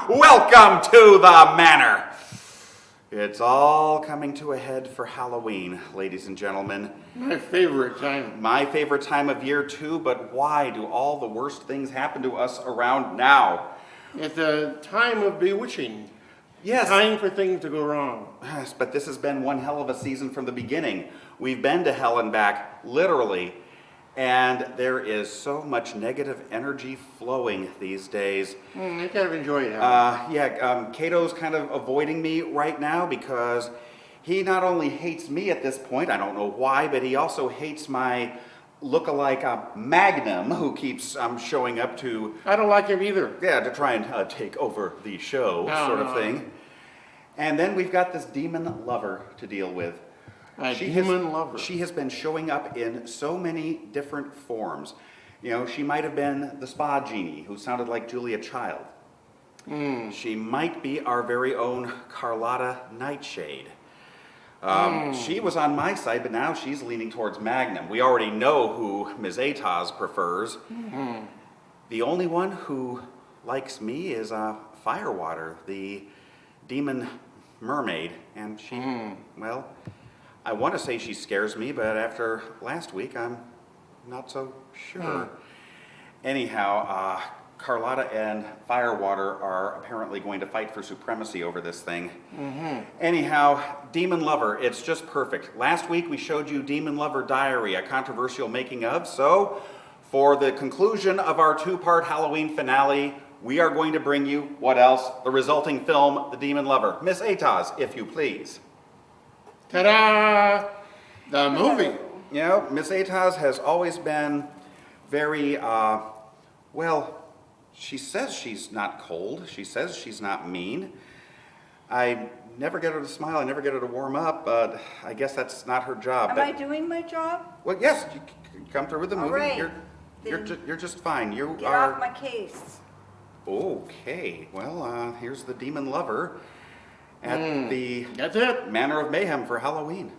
Welcome to the Manor. It's all coming to a head for Halloween, ladies and gentlemen. My favorite time. My favorite time of year too, but why do all the worst things happen to us around now? It's a time of bewitching. Yes. Time for things to go wrong. Yes, but this has been one hell of a season from the beginning. We've been to hell and back, literally. And there is so much negative energy flowing these days. I kind of enjoy it. Cato's kind of avoiding me right now because he not only hates me at this point, I don't know why, but he also hates my lookalike Magnum, who keeps showing up to... I don't like him either. Yeah, to try and take over the show, sort of thing. And then we've got this demon lover to deal with. Lover. She has been showing up in so many different forms. You know, she might have been the spa genie who sounded like Julia Child. She might be our very own Carlotta Nightshade. She was on my side, but now she's leaning towards Magnum. We already know who Ms. Ataz prefers. The only one who likes me is Firewater, the demon mermaid. And she, well... I want to say she scares me, but after last week, I'm not so sure. Anyhow, Carlotta and Firewater are apparently going to fight for supremacy over this thing. Anyhow, Demon Lover, it's just perfect. Last week, we showed you Demon Lover Diary, a controversial making of. So, for the conclusion of our two-part Halloween finale, we are going to bring you, what else? The resulting film, The Demon Lover. Miss Ataz, if you please. Ta-da! The movie. You know, Miss Ataz has always been very, she says she's not cold. She says she's not mean. I never get her to smile. I never get her to warm up, but I guess that's not her job. Am I doing my job? Well, yes, you can come through with the movie. All right. You're just fine. Get off my case. Okay. Well, here's the Demon Lover. At the That's it. Manor of Mayhem for Halloween.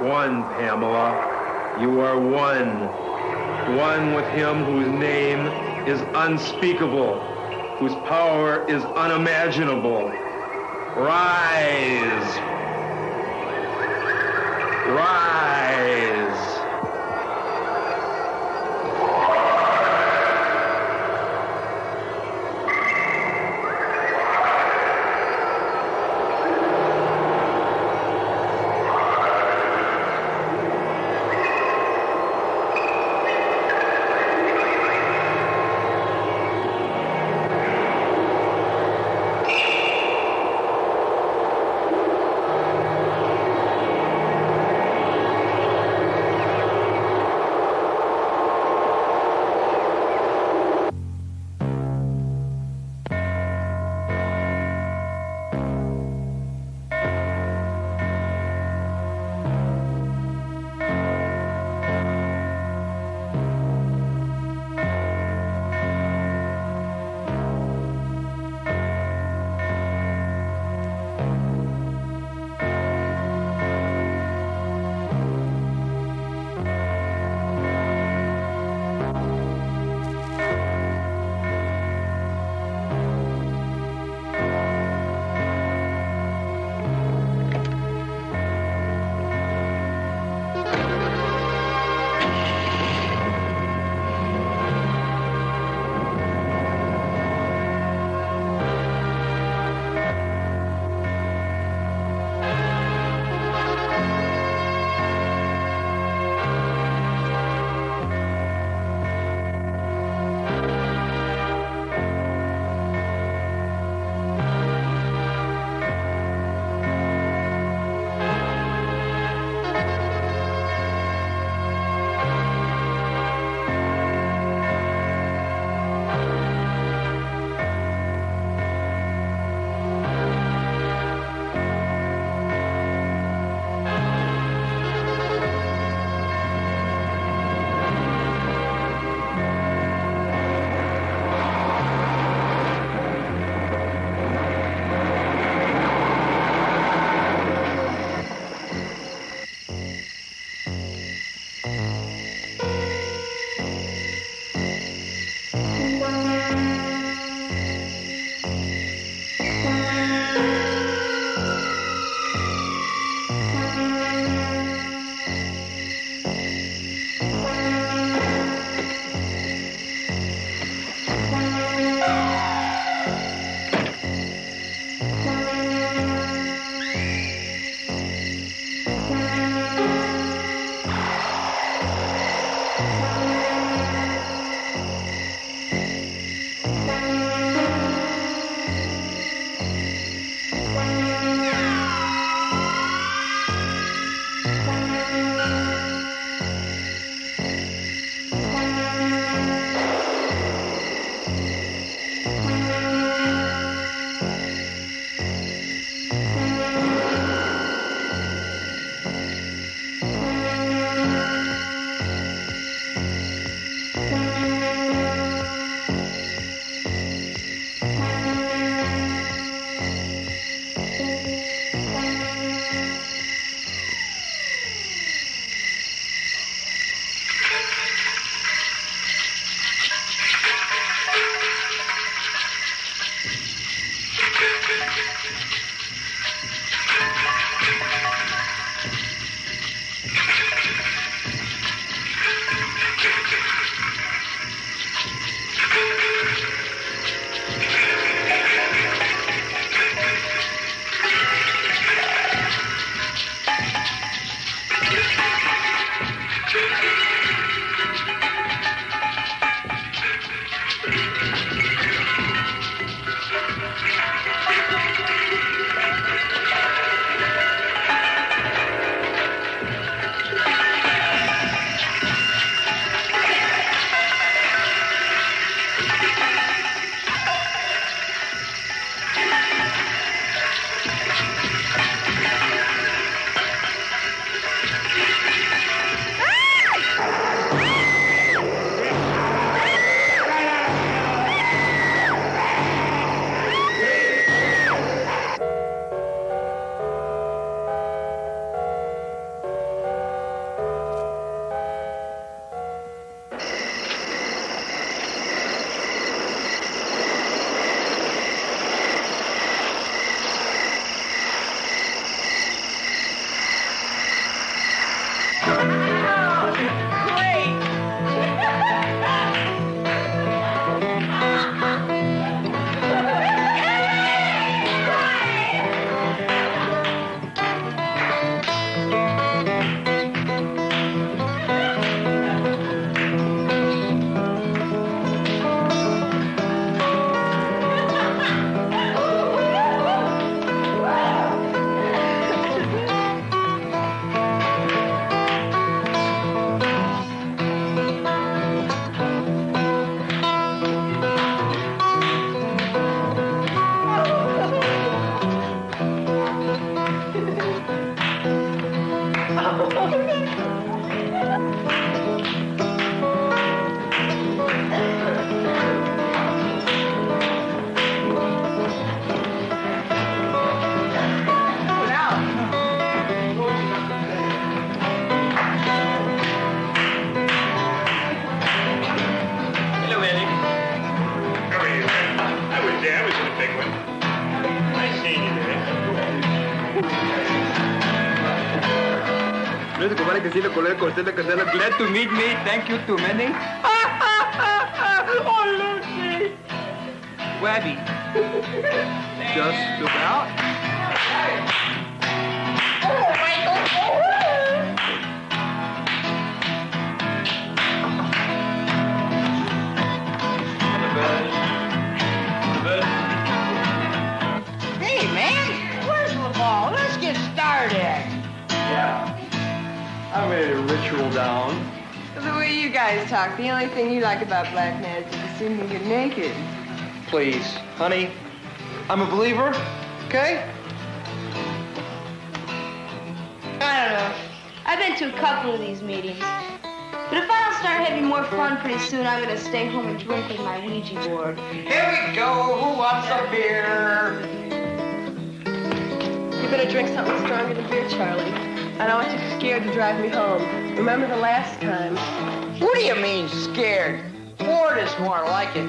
One, Pamela. You are one. One with him whose name is unspeakable, whose power is unimaginable. Rise. Rise. Glad to meet me. Thank you to many. Oh, Lucy. Wabby. Just about. Hey, man, where's the ball? Let's get started. Yeah. I made a ritual down. The way you guys talk, the only thing you like about black magic is seeing you get naked. Please, honey, I'm a believer, okay? I don't know. I've been to a couple of these meetings. But if I don't start having more fun pretty soon, I'm gonna stay home and drink with my Ouija board. Here we go. Who wants a beer? You better drink something stronger than beer, Charlie. I don't want you scared to drive me home. Remember the last time? What do you mean, scared? Bored is more like it.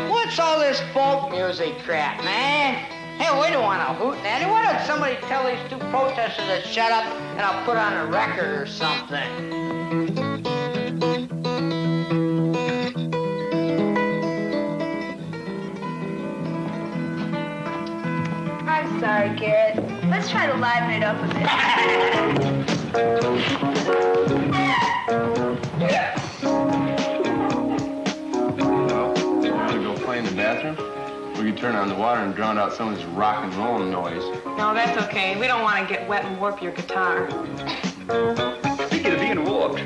What's all this folk music crap, man? Hey, we don't want to hoot nanny. Why don't somebody tell these two protesters to shut up and I'll put on a record or something? I'm sorry, Garrett. Let's try to liven it up a bit. You want to go play in the bathroom? We could turn on the water and drown out some of this rock and roll noise. No, that's okay. We don't want to get wet and warp your guitar. Speaking of being warped,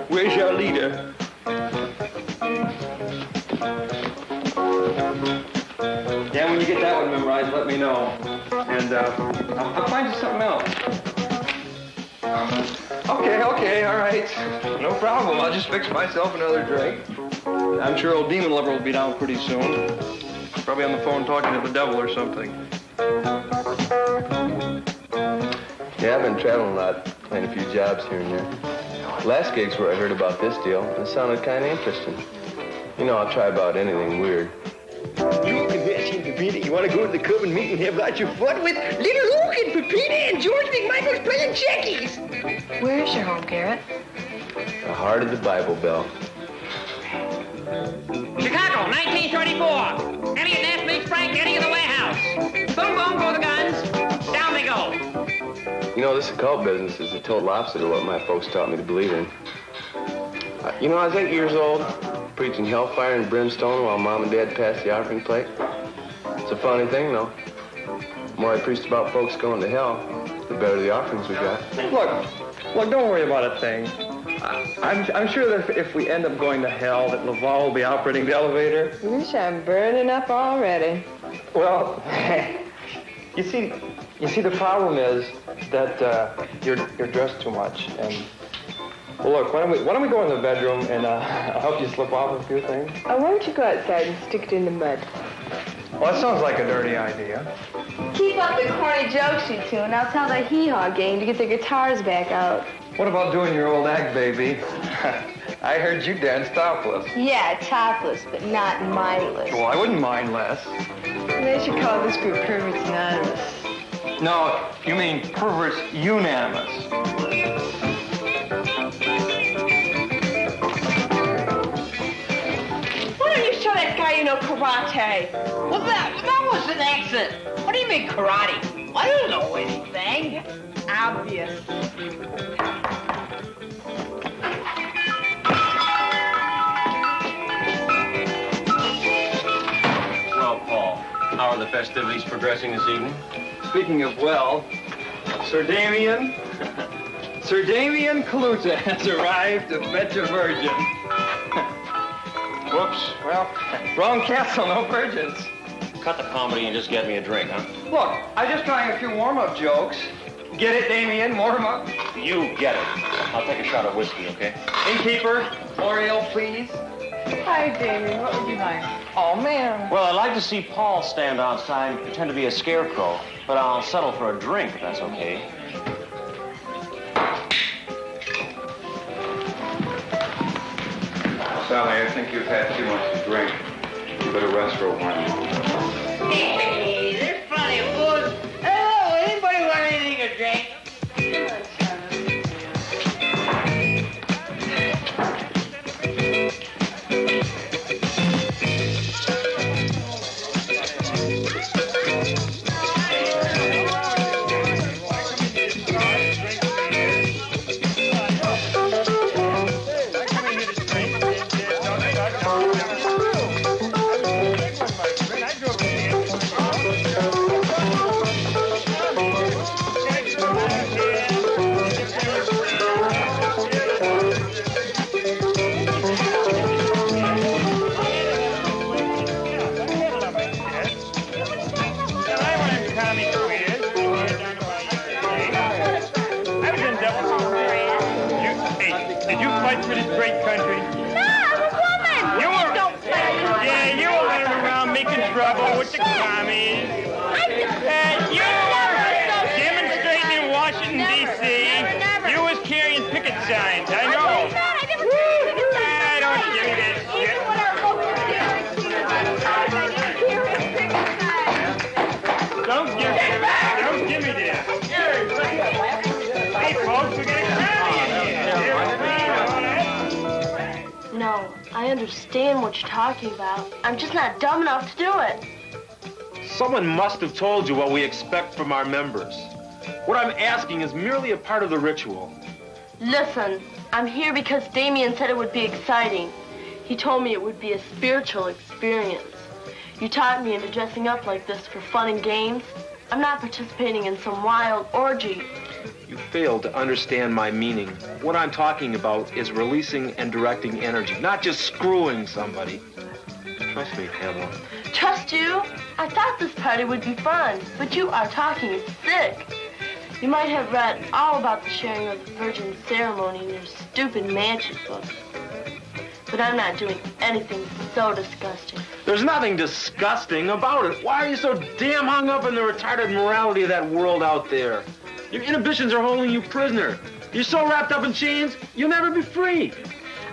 where's your leader? Yeah, when you get that one memorized, let me know. And I'll find you something else. Okay, all right. No problem. I'll just fix myself another drink. I'm sure old demon lover will be down pretty soon. Probably on the phone talking to the devil or something. Yeah, I've been traveling a lot, playing a few jobs here and there. Last gig's where I heard about this deal. It sounded kind of interesting. You know, I'll try about anything weird. You can match in Pepita. You want to go to the club and meet and have lots of fun with Little Luke and Pepita and George McMichael's playing checkies. Where's your home, Garrett? The heart of the Bible Belt. Chicago, 1934. Elliot Ness meets Frank Eddy in the warehouse. Boom, boom, go the guns. Down they go. You know, this occult business is the total opposite of what my folks taught me to believe in. You know, I was 8 years old, preaching hellfire and brimstone while Mom and Dad passed the offering plate. It's a funny thing, though. The more I preached about folks going to hell, the better the offerings we got. Look, don't worry about a thing. I'm sure that if we end up going to hell, that Laval will be operating the elevator. Wish I'm burning up already. Well, you see, the problem is that you're dressed too much. And well, look, why don't we go in the bedroom and I'll help you slip off a few things. Oh, why don't you go outside and stick it in the mud? Well, that sounds like a dirty idea. Keep up the corny jokes, you two, and I'll tell the hee-haw gang to get their guitars back out. What about doing your old act, baby? I heard you dance topless. Yeah, topless, but not mindless. Well, I wouldn't mind less. They should call this group Perverts Anonymous. No, you mean perverts unanimous. Why don't you show that guy you know karate? Well, that was an accident. What do you mean karate? I don't know anything. Obvious. Well, Paul, how are the festivities progressing this evening? Speaking of well, Sir Damien Kaluta has arrived to fetch a virgin. Whoops, well, wrong castle, no virgins. Cut the comedy and just get me a drink, huh? Look, I'm just trying a few warm-up jokes. Get it, Damien? Warm up. You get it. I'll take a shot of whiskey, okay? Innkeeper, more ale, please. Hi, Damien. What would you like? Oh, man. Well, I'd like to see Paul stand outside and pretend to be a scarecrow, but I'll settle for a drink if that's okay. Sally, I think you've had too much to drink. You better rest for a while. Hey, there's plenty of booze. Hello, anybody want anything to drink? fight for this great country. No, I'm a woman. You were, Don't play with me. yeah, you were running around making trouble with the commies. You were demonstrating in Washington, D.C. You was carrying picket signs, I know. I never carried picket signs. I don't give me this shit. Even when our folks were carrying picket signs, I didn't carry picket signs. Don't give me this. Hey, folks, we got a commie in here. No, I understand what you're talking about. I'm just not dumb enough to do it. Someone must have told you what we expect from our members. What I'm asking is merely a part of the ritual. Listen, I'm here because Damien said it would be exciting. He told me it would be a spiritual experience. You talked me into dressing up like this for fun and games. I'm not participating in some wild orgy. You failed to understand my meaning. What I'm talking about is releasing and directing energy, not just screwing somebody. Trust me, Pamela. Trust you? I thought this party would be fun, but you are talking sick. You might have read all about the sharing of the virgin ceremony in your stupid magic books. But I'm not doing anything so disgusting. There's nothing disgusting about it. Why are you so damn hung up in the retarded morality of that world out there? Your inhibitions are holding you prisoner. You're so wrapped up in chains, you'll never be free.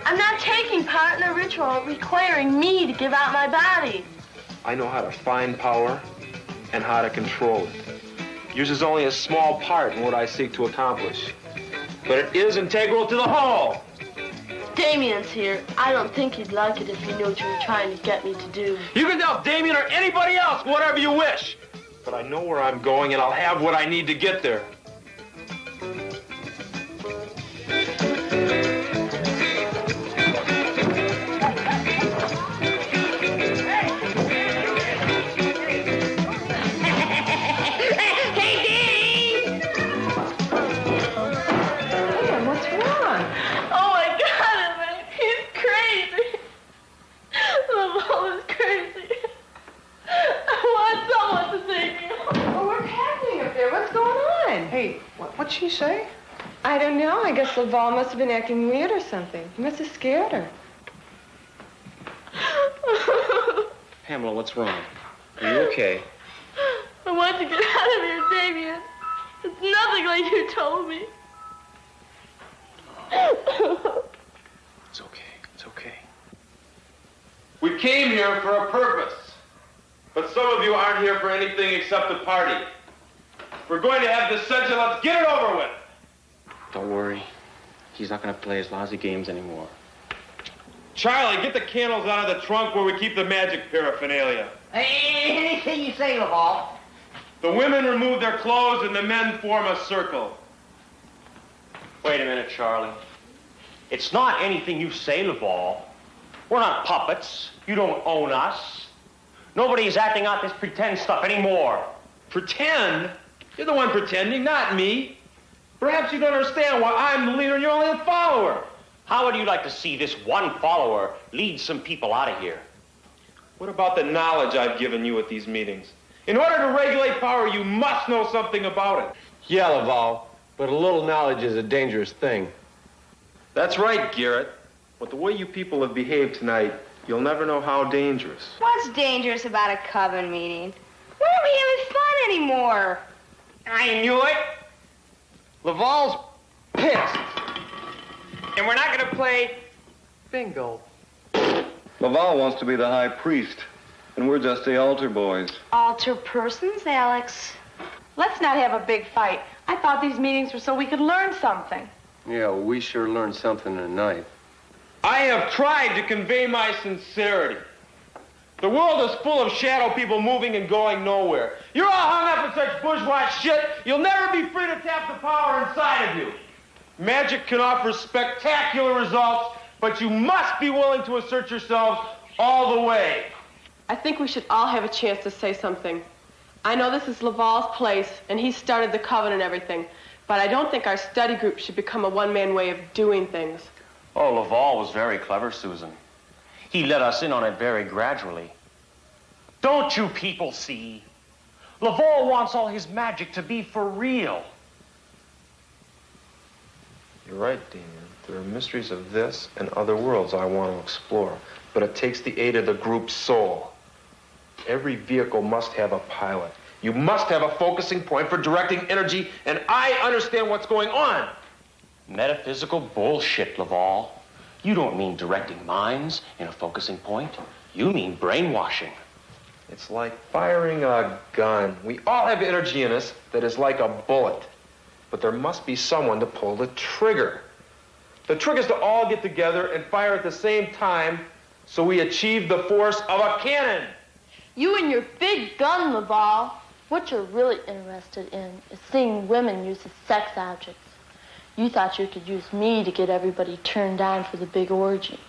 I'm not taking part in a ritual requiring me to give out my body. I know how to find power and how to control it. Yours is only a small part in what I seek to accomplish. But it is integral to the whole. Damien's here. I don't think he'd like it if he knew what you were trying to get me to do. You can tell Damien or anybody else whatever you wish. But I know where I'm going and I'll have what I need to get there. What'd she say? I don't know. I guess Laval must have been acting weird or something. He must have scared her. Pamela, what's wrong? Are you okay? I want to get out of here, Damien. It's nothing like you told me. It's okay. It's okay. We came here for a purpose. But some of you aren't here for anything except the party. We're going to have this session. Let's get it over with. Don't worry. He's not going to play his lousy games anymore. Charlie, get the candles out of the trunk where we keep the magic paraphernalia. Anything you say, Laval. The women remove their clothes and the men form a circle. Wait a minute, Charlie. It's not anything you say, Laval. We're not puppets. You don't own us. Nobody's acting out this pretend stuff anymore. Pretend? You're the one pretending, not me. Perhaps you don't understand why I'm the leader and you're only a follower. How would you like to see this one follower lead some people out of here? What about the knowledge I've given you at these meetings? In order to regulate power, you must know something about it. Yeah, Laval, but a little knowledge is a dangerous thing. That's right, Garrett. With the way you people have behaved tonight, you'll never know how dangerous. What's dangerous about a coven meeting? We won't be having fun anymore. I knew it. Laval's pissed. And we're not going to play Bingo. Laval wants to be the high priest, and we're just the altar boys. Altar persons, Alex. Let's not have a big fight. I thought these meetings were so we could learn something. Yeah, we sure learned something tonight. I have tried to convey my sincerity. The world is full of shadow people moving and going nowhere. You're all hung up in such bourgeois shit, you'll never be free to tap the power inside of you. Magic can offer spectacular results, but you must be willing to assert yourselves all the way. I think we should all have a chance to say something. I know this is Laval's place, and he started the coven and everything, but I don't think our study group should become a one-man way of doing things. Oh, Laval was very clever, Susan. He let us in on it very gradually. Don't you people see? Laval wants all his magic to be for real. You're right, Damien. There are mysteries of this and other worlds I want to explore, but it takes the aid of the group's soul. Every vehicle must have a pilot. You must have a focusing point for directing energy, and I understand what's going on. Metaphysical bullshit, Laval. You don't mean directing minds in a focusing point. You mean brainwashing. It's like firing a gun. We all have energy in us that is like a bullet. But there must be someone to pull the trigger. The trick is to all get together and fire at the same time so we achieve the force of a cannon. You and your big gun, Laval. What you're really interested in is seeing women used as sex objects. You thought you could use me to get everybody turned on for the big orgy.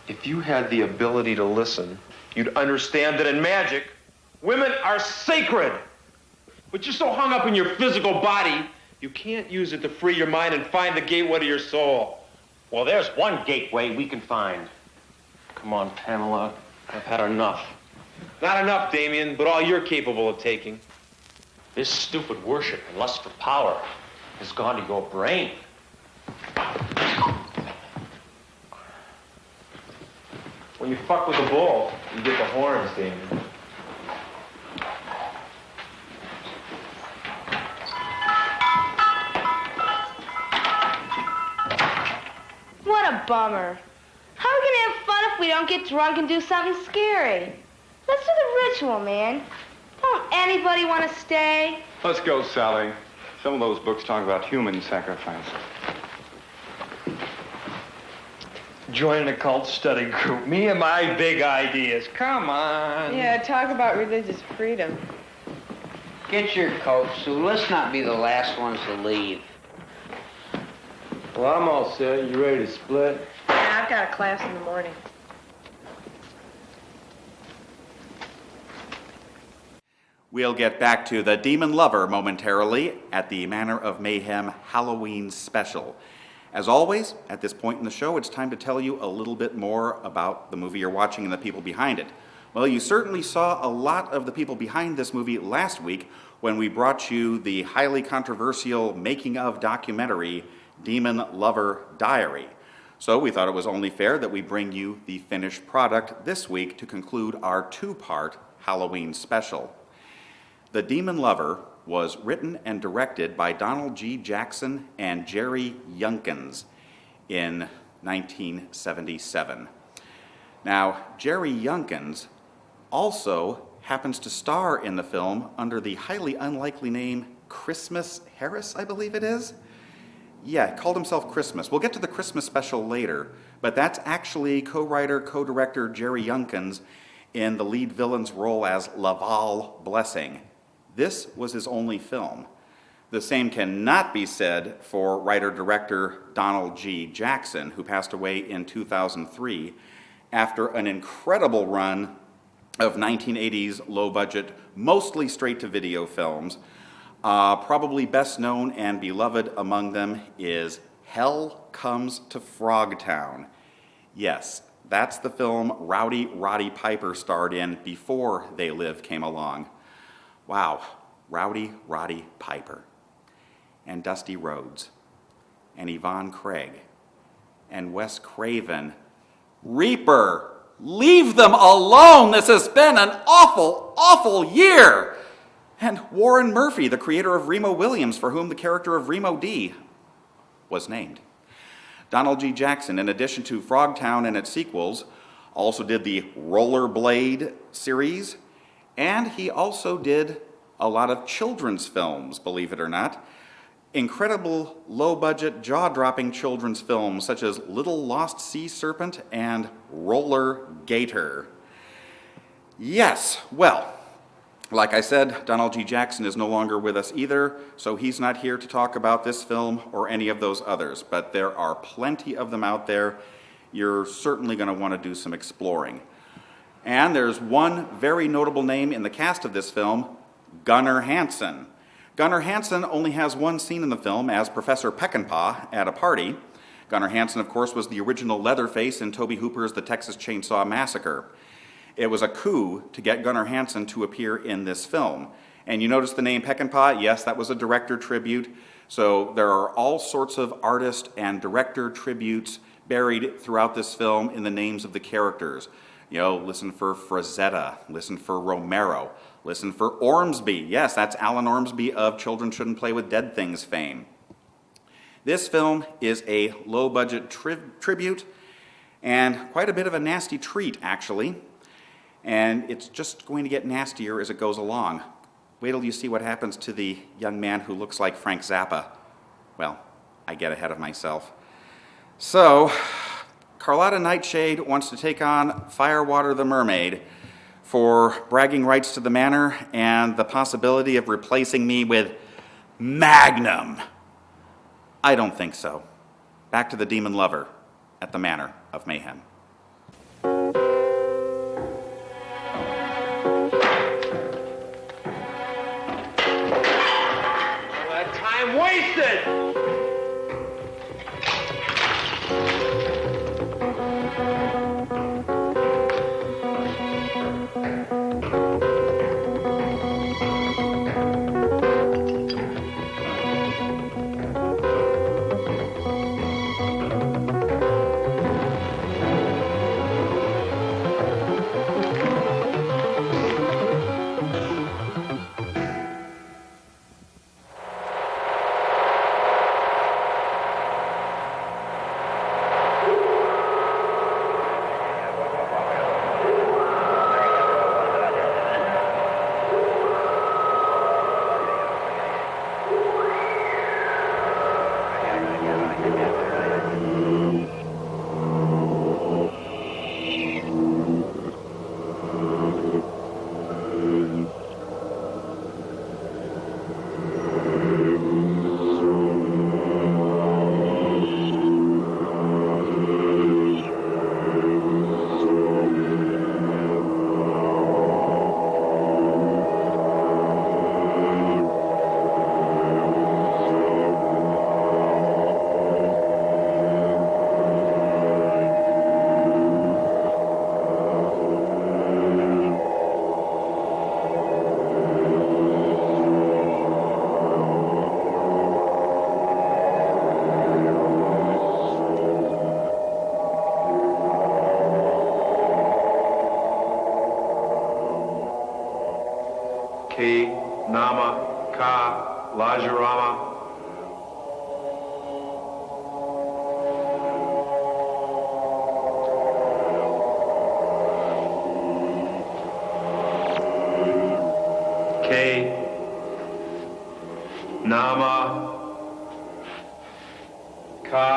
If you had the ability to listen, you'd understand that in magic, women are sacred. But you're so hung up in your physical body, you can't use it to free your mind and find the gateway to your soul. Well, there's one gateway we can find. Come on, Pamela. I've had enough. Not enough, Damien, but all you're capable of taking. This stupid worship and lust for power has gone to your brain. When you fuck with the bull, you get the horns, Damien. What a bummer. How are we going to have fun if we don't get drunk and do something scary? Let's do the ritual, man. Don't anybody want to stay? Let's go, Sally. Some of those books talk about human sacrifice. Joining a cult study group. Me and my big ideas. Come on. Yeah, talk about religious freedom. Get your coat, Sue. Let's not be the last ones to leave. Well, I'm all set. You ready to split? Yeah, I've got a class in the morning. We'll get back to The Demon Lover momentarily at the Manor of Mayhem Halloween special. As always, at this point in the show, it's time to tell you a little bit more about the movie you're watching and the people behind it. Well, you certainly saw a lot of the people behind this movie last week when we brought you the highly controversial making-of documentary, Demon Lover Diary. So we thought it was only fair that we bring you the finished product this week to conclude our two-part Halloween special. The Demon Lover was written and directed by Donald G. Jackson and Jerry Younkins in 1977. Now, Jerry Younkins also happens to star in the film under the highly unlikely name Christmas Harris, I believe it is. Yeah, called himself Christmas. We'll get to the Christmas special later, but that's actually co-writer, co-director Jerry Younkins in the lead villain's role as Laval Blessing. This was his only film. The same cannot be said for writer-director Donald G. Jackson, who passed away in 2003 after an incredible run of 1980s low-budget, mostly straight-to-video films. Probably best known and beloved among them is Hell Comes to Frogtown. Yes, that's the film Rowdy Roddy Piper starred in before They Live came along. Wow, Rowdy Roddy Piper, and Dusty Rhodes, and Yvonne Craig, and Wes Craven. Reaper, leave them alone! This has been an awful, awful year! And Warren Murphy, the creator of Remo Williams, for whom the character of Remo D was named. Donald G. Jackson, in addition to Frogtown and its sequels, also did the Rollerblade series, and he also did a lot of children's films, believe it or not. Incredible low-budget, jaw-dropping children's films such as Little Lost Sea Serpent and Roller Gator. Yes, well, like I said, Donald G. Jackson is no longer with us either, so he's not here to talk about this film or any of those others, but there are plenty of them out there. You're certainly going to want to do some exploring. And there's one very notable name in the cast of this film, Gunnar Hansen. Gunnar Hansen only has one scene in the film as Professor Peckinpah at a party. Gunnar Hansen, of course, was the original Leatherface in Tobe Hooper's The Texas Chainsaw Massacre. It was a coup to get Gunnar Hansen to appear in this film. And you notice the name Peckinpah? Yes, that was a director tribute. So there are all sorts of artist and director tributes buried throughout this film in the names of the characters. You know, listen for Frazetta, listen for Romero, listen for Ormsby. Yes, that's Alan Ormsby of Children Shouldn't Play with Dead Things fame. This film is a low-budget tribute and quite a bit of a nasty treat, actually. And it's just going to get nastier as it goes along. Wait till you see what happens to the young man who looks like Frank Zappa. Well, I get ahead of myself. So, Carlotta Nightshade wants to take on Firewater the Mermaid for bragging rights to the manor and the possibility of replacing me with Magnum. I don't think so. Back to the Demon Lover at the Manor of Mayhem. Time wasted! Nama, Ka, Lajarama. K, Nama, Ka,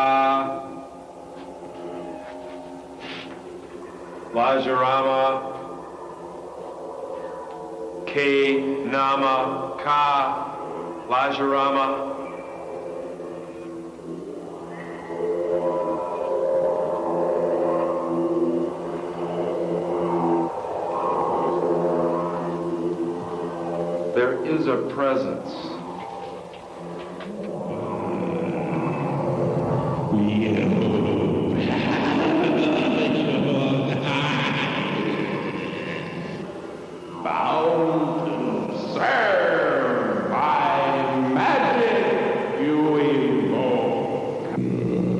Lajarama. K, Nama, Ka, Lajarama. There is a presence.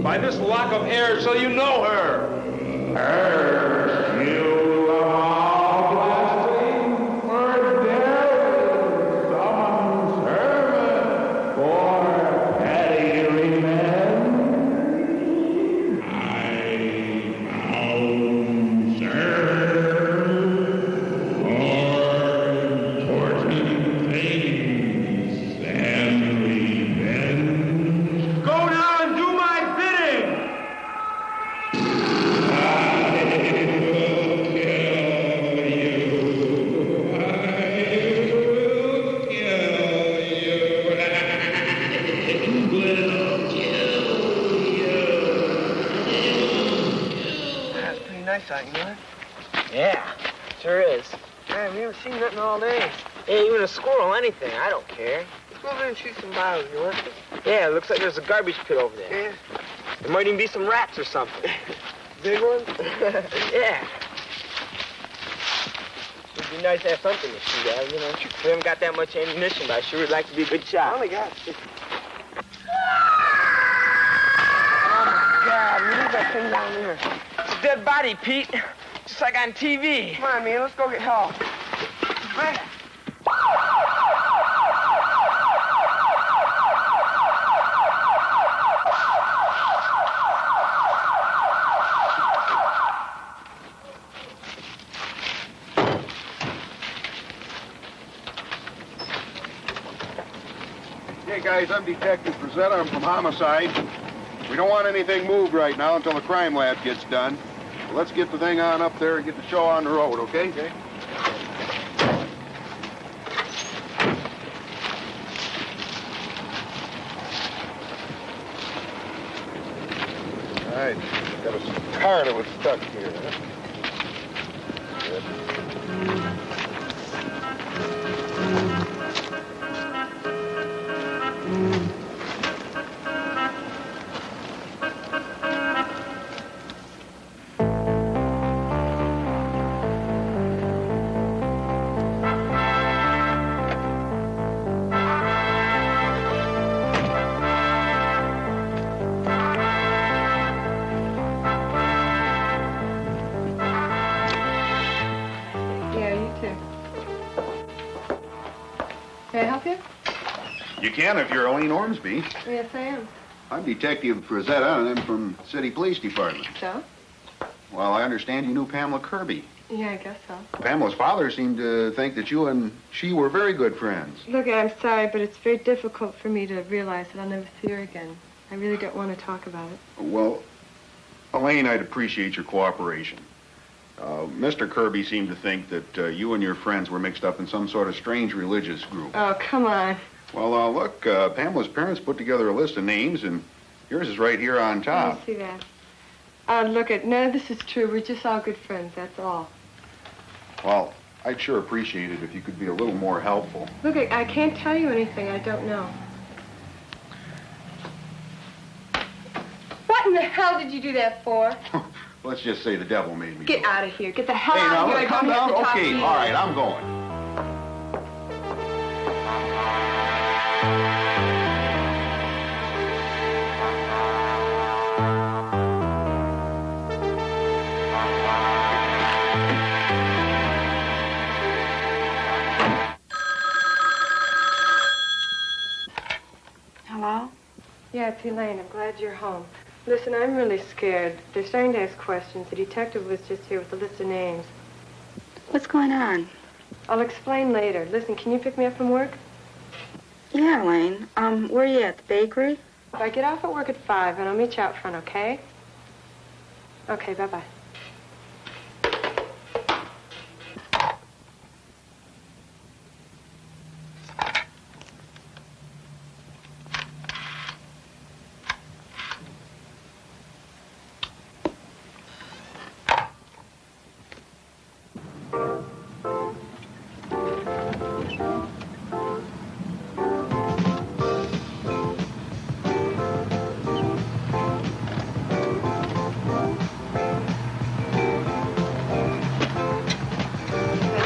By this lock of hair, so you know her. Her, you all blasting, for there is some servant for petty revenge. I found servant for important things and revenge. Go now and do my bidding. That's pretty nice out, you know? Yeah, sure is. Man, we haven't seen nothing all day. Yeah, even a squirrel, anything. I don't care. Let's go over there and shoot some bottles, you want to? Yeah, it looks like there's a garbage pit over there. Yeah. There might even be some rats or something. Big ones? Yeah. It'd be nice to have something to shoot at, you know. We haven't got that much ammunition, but I sure would like to be a good shot. I only got 6. Leave that thing down here. It's a dead body, Pete. Just like on TV. Come on, man, let's go get help. Man. Hey, guys, I'm Detective Frazetta. I'm from Homicide. We don't want anything moved right now until the crime lab gets done. So let's get the thing on up there and get the show on the road, okay? Okay. All right, got a car that was stuck here. Can I help you? You can if you're Elaine Ormsby. Yes, I am. I'm Detective Frazetta, and I'm from City Police Department. So? Well, I understand you knew Pamela Kirby. Yeah, I guess so. Pamela's father seemed to think that you and she were very good friends. Look, I'm sorry, but it's very difficult for me to realize that I'll never see her again. I really don't want to talk about it. Well, Elaine, I'd appreciate your cooperation. Mr. Kirby seemed to think that you and your friends were mixed up in some sort of strange religious group. Oh, come on. Well, look, Pamela's parents put together a list of names, and yours is right here on Let top. me see that. Look, none of this is true. We're just all good friends, that's all. Well, I'd sure appreciate it if you could be a little more helpful. Look, I can't tell you anything I don't know. What in the hell did you do that for? Let's just say the devil made me. Get out of here. Get the hell Hey, out now, of here. look, I calm don't have down. to talk Okay, to you. all right, I'm going. Hello? Yeah, it's Elaine. I'm glad you're home. Listen, I'm really scared. They're starting to ask questions. The detective was just here with a list of names. What's going on? I'll explain later. Listen, can you pick me up from work? Yeah, Elaine. Where are you at, the bakery? I get off at work at 5, and I'll meet you out front, okay? Okay, bye-bye.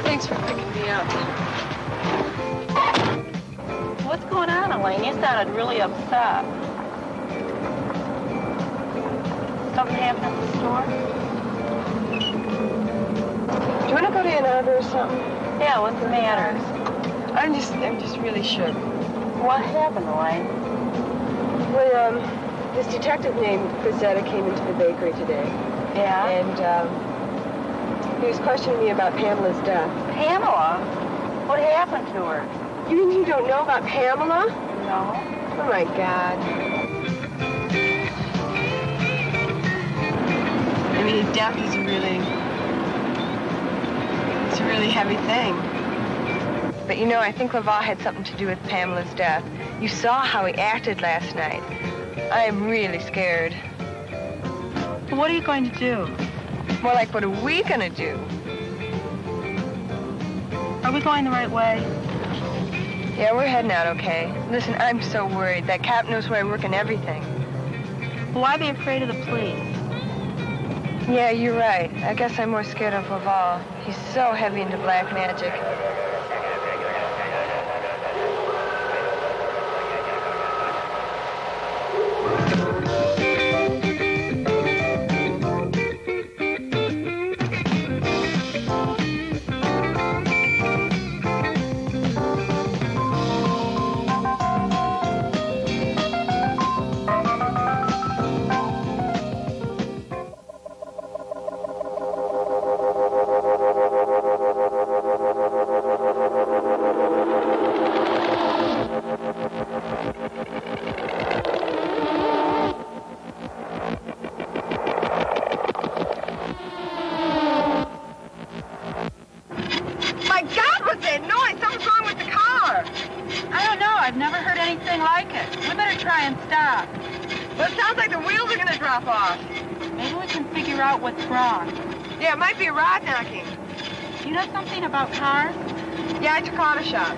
Thanks for picking me up. What's going on, Elaine? You sounded really upset. Something happened at the store? Do you want to go to Ann Arbor or something? Yeah, what's the matter? I'm just really shook. What happened, Elaine? Well, this detective named Frazetta came into the bakery today. Yeah? And, he was questioning me about Pamela's death. Pamela? What happened to her? You mean you don't know about Pamela? No. Oh, my God. I mean, death is a really heavy thing. But you know, I think Laval had something to do with Pamela's death. You saw how he acted last night. I'm really scared. What are you going to do? More like, what are we gonna do? Are we going the right way? Yeah, we're heading out okay. Listen, I'm so worried. That cop knows where I work and everything. Why be afraid of the police? Yeah, you're right. I guess I'm more scared of Laval. He's so heavy into black magic. try and stop. Well, it sounds like the wheels are going to drop off. Maybe we can figure out what's wrong. Yeah, it might be rod knocking. You know something about cars? Yeah, I took auto shop.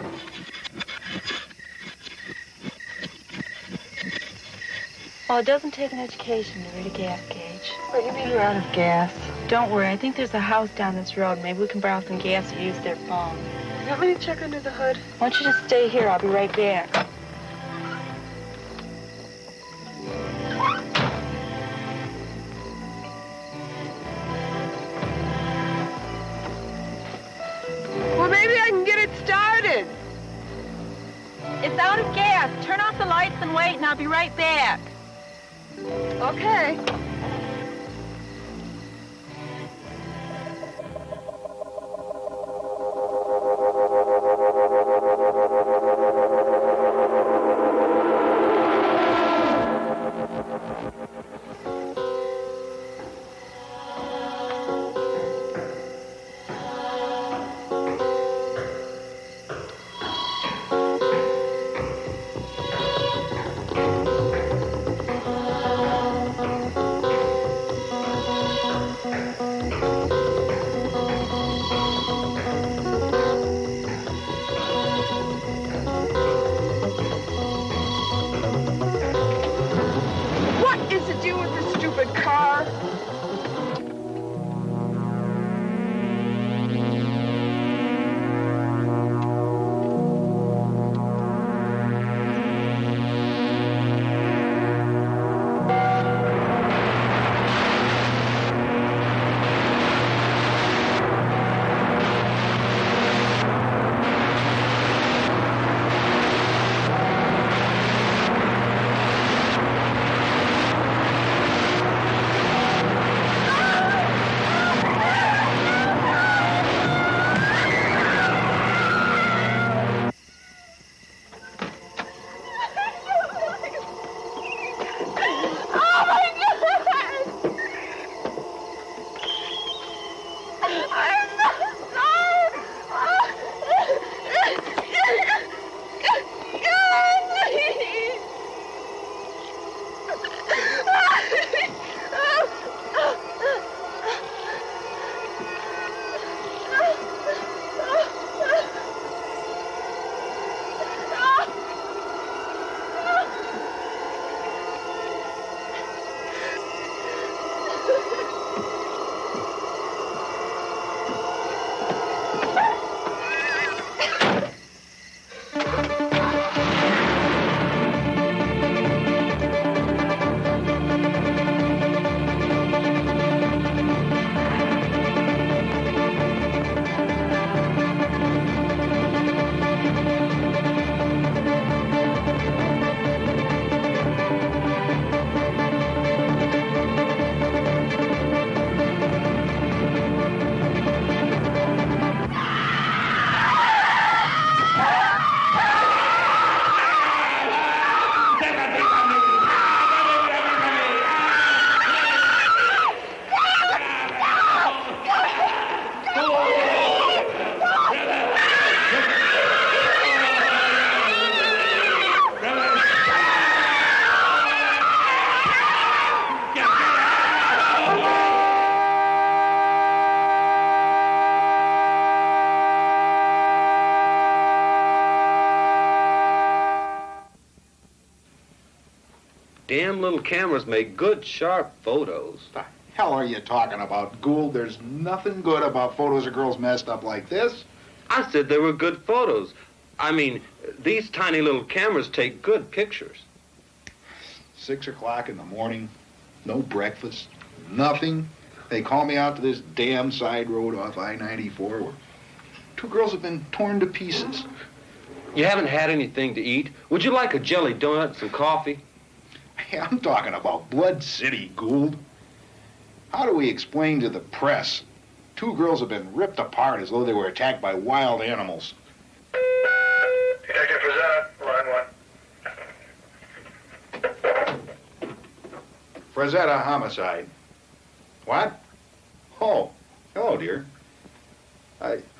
Well, it doesn't take an education to read a gas gauge. What do you mean we're out of gas? Don't worry, I think there's a house down this road. Maybe we can borrow some gas or use their phone. You want me to check under the hood? Why don't you just stay here? I'll be right back. Well, maybe I can get it started. It's out of gas. Turn off the lights and wait, and I'll be right back. Okay. What is the deal with this stupid car? Oh my God! I'm not Damn little cameras make good, sharp photos. The hell are you talking about, Gould? There's nothing good about photos of girls messed up like this. I said they were good photos. I mean, these tiny little cameras take good pictures. 6 o'clock in the morning, no breakfast, nothing. They call me out to this damn side road off I-94 where 2 girls have been torn to pieces. You haven't had anything to eat? Would you like a jelly donut and some coffee? Hey, I'm talking about Blood City, Gould. How do we explain to the press 2 girls have been ripped apart as though they were attacked by wild animals? Detective Frazetta, line 1. Frazetta homicide. What? Oh, hello, dear.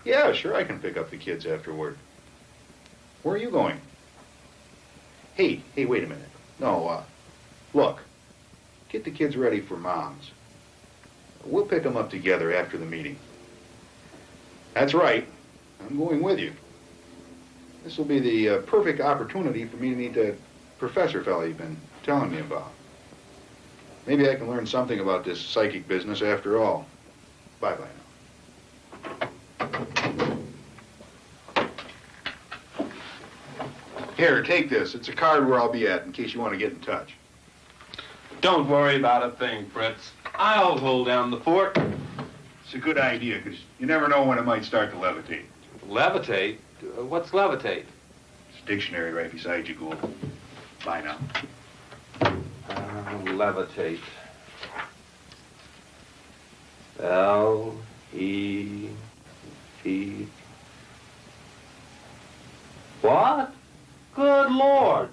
Yeah, sure, I can pick up the kids after work. Where are you going? Hey, wait a minute. No, look, get the kids ready for Mom's. We'll pick them up together after the meeting. That's right. I'm going with you. This will be the perfect opportunity for me to meet that professor fella you've been telling me about. Maybe I can learn something about this psychic business after all. Bye-bye now. Here, take this. It's a card where I'll be at in case you want to get in touch. Don't worry about a thing, Fritz. I'll hold down the fort. It's a good idea, because you never know when it might start to levitate. Levitate? What's levitate? It's a dictionary right beside you, Gould. Bye now. Levitate. L-E-V. What? Good Lord.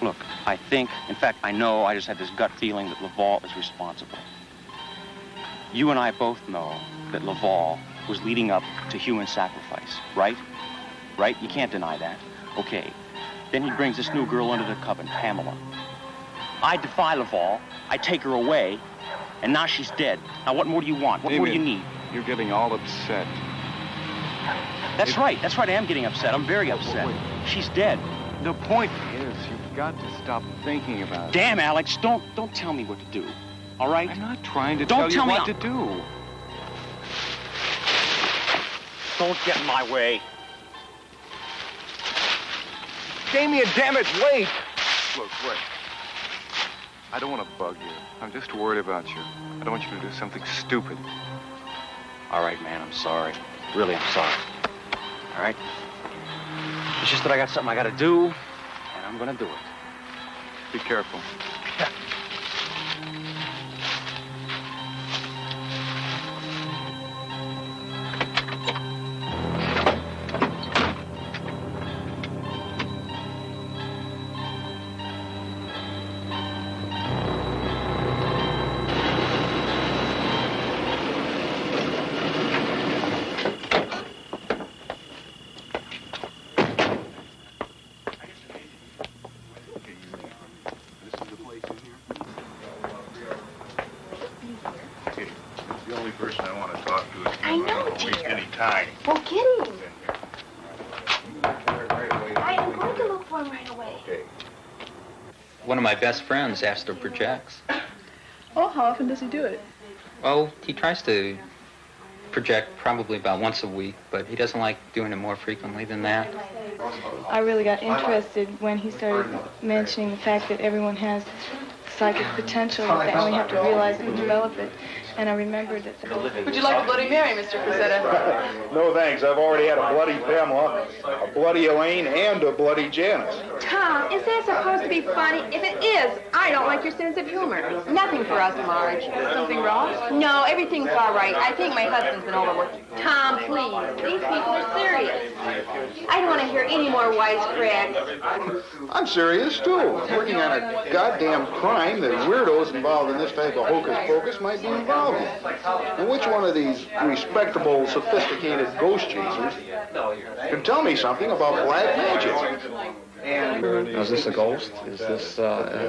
Look, I think, in fact, I know, I just had this gut feeling that Laval is responsible. You and I both know that Laval was leading up to human sacrifice, right? Right? You can't deny that. Okay. Then he brings this new girl into the coven, Pamela. I defy Laval, I take her away, and now she's dead. Now what more do you want? What more do you need? You're getting all upset. That's right, I am getting upset. I'm very upset. She's dead. The point is, you've got to stop thinking about it. Damn, Alex, don't tell me what to do. All right? I'm not trying to Don't tell you tell what me to do. Don't get in my way. Damien, damn it, wait! Look, wait. I don't want to bug you. I'm just worried about you. I don't want you to do something stupid. All right, man, I'm sorry. Really, I'm sorry. All right? It's just that I got something I got to do, and I'm going to do it. Be careful. One of my best friends astro projects. Oh, how often does he do it? Well, he tries to project probably about once a week, but he doesn't like doing it more frequently than that. I really got interested when he started mentioning the fact that everyone has psychic potential, that they only have to realize it and develop it. And I remembered that. Would you like a Bloody Mary, Mr. Frazetta? No thanks. I've already had a bloody Pamela, a bloody Elaine, and a bloody Janice. Tom, is that supposed to be funny? If it is, I don't like your sense of humor. Nothing for us, Marge. Is something wrong? No, everything's all right. I think my husband's been overworked. Tom, please. These people are serious. I don't want to hear any more wisecracks. I'm serious, too. I'm working on a goddamn crime that weirdos involved in this type of hocus-pocus might be involved in. And which one of these respectable, sophisticated ghost chasers can tell me something about black magic? Is this a ghost? Is this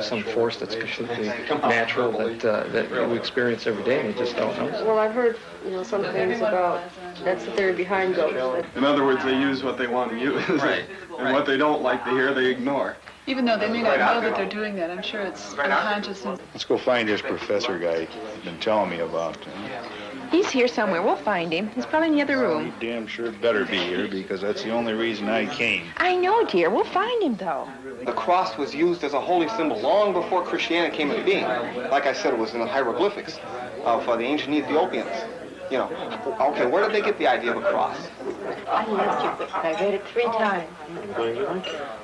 some force that's completely natural that we experience every day and you just don't know? Well, I've heard, some things about that's the theory behind ghosts. In other words, they use what they want to use. Right. And what they don't like to hear, they ignore. Even though they may not know that they're doing that, I'm sure it's unconscious. Let's go find this professor guy you've been telling me about. He's here somewhere. We'll find him. He's probably in the other room. He damn sure better be here because that's the only reason I came. I know, dear. We'll find him, though. The cross was used as a holy symbol long before Christianity came into being. Like I said, it was in the hieroglyphics of the ancient Ethiopians. Okay, where did they get the idea of a cross? I loved your book. I read it 3 times.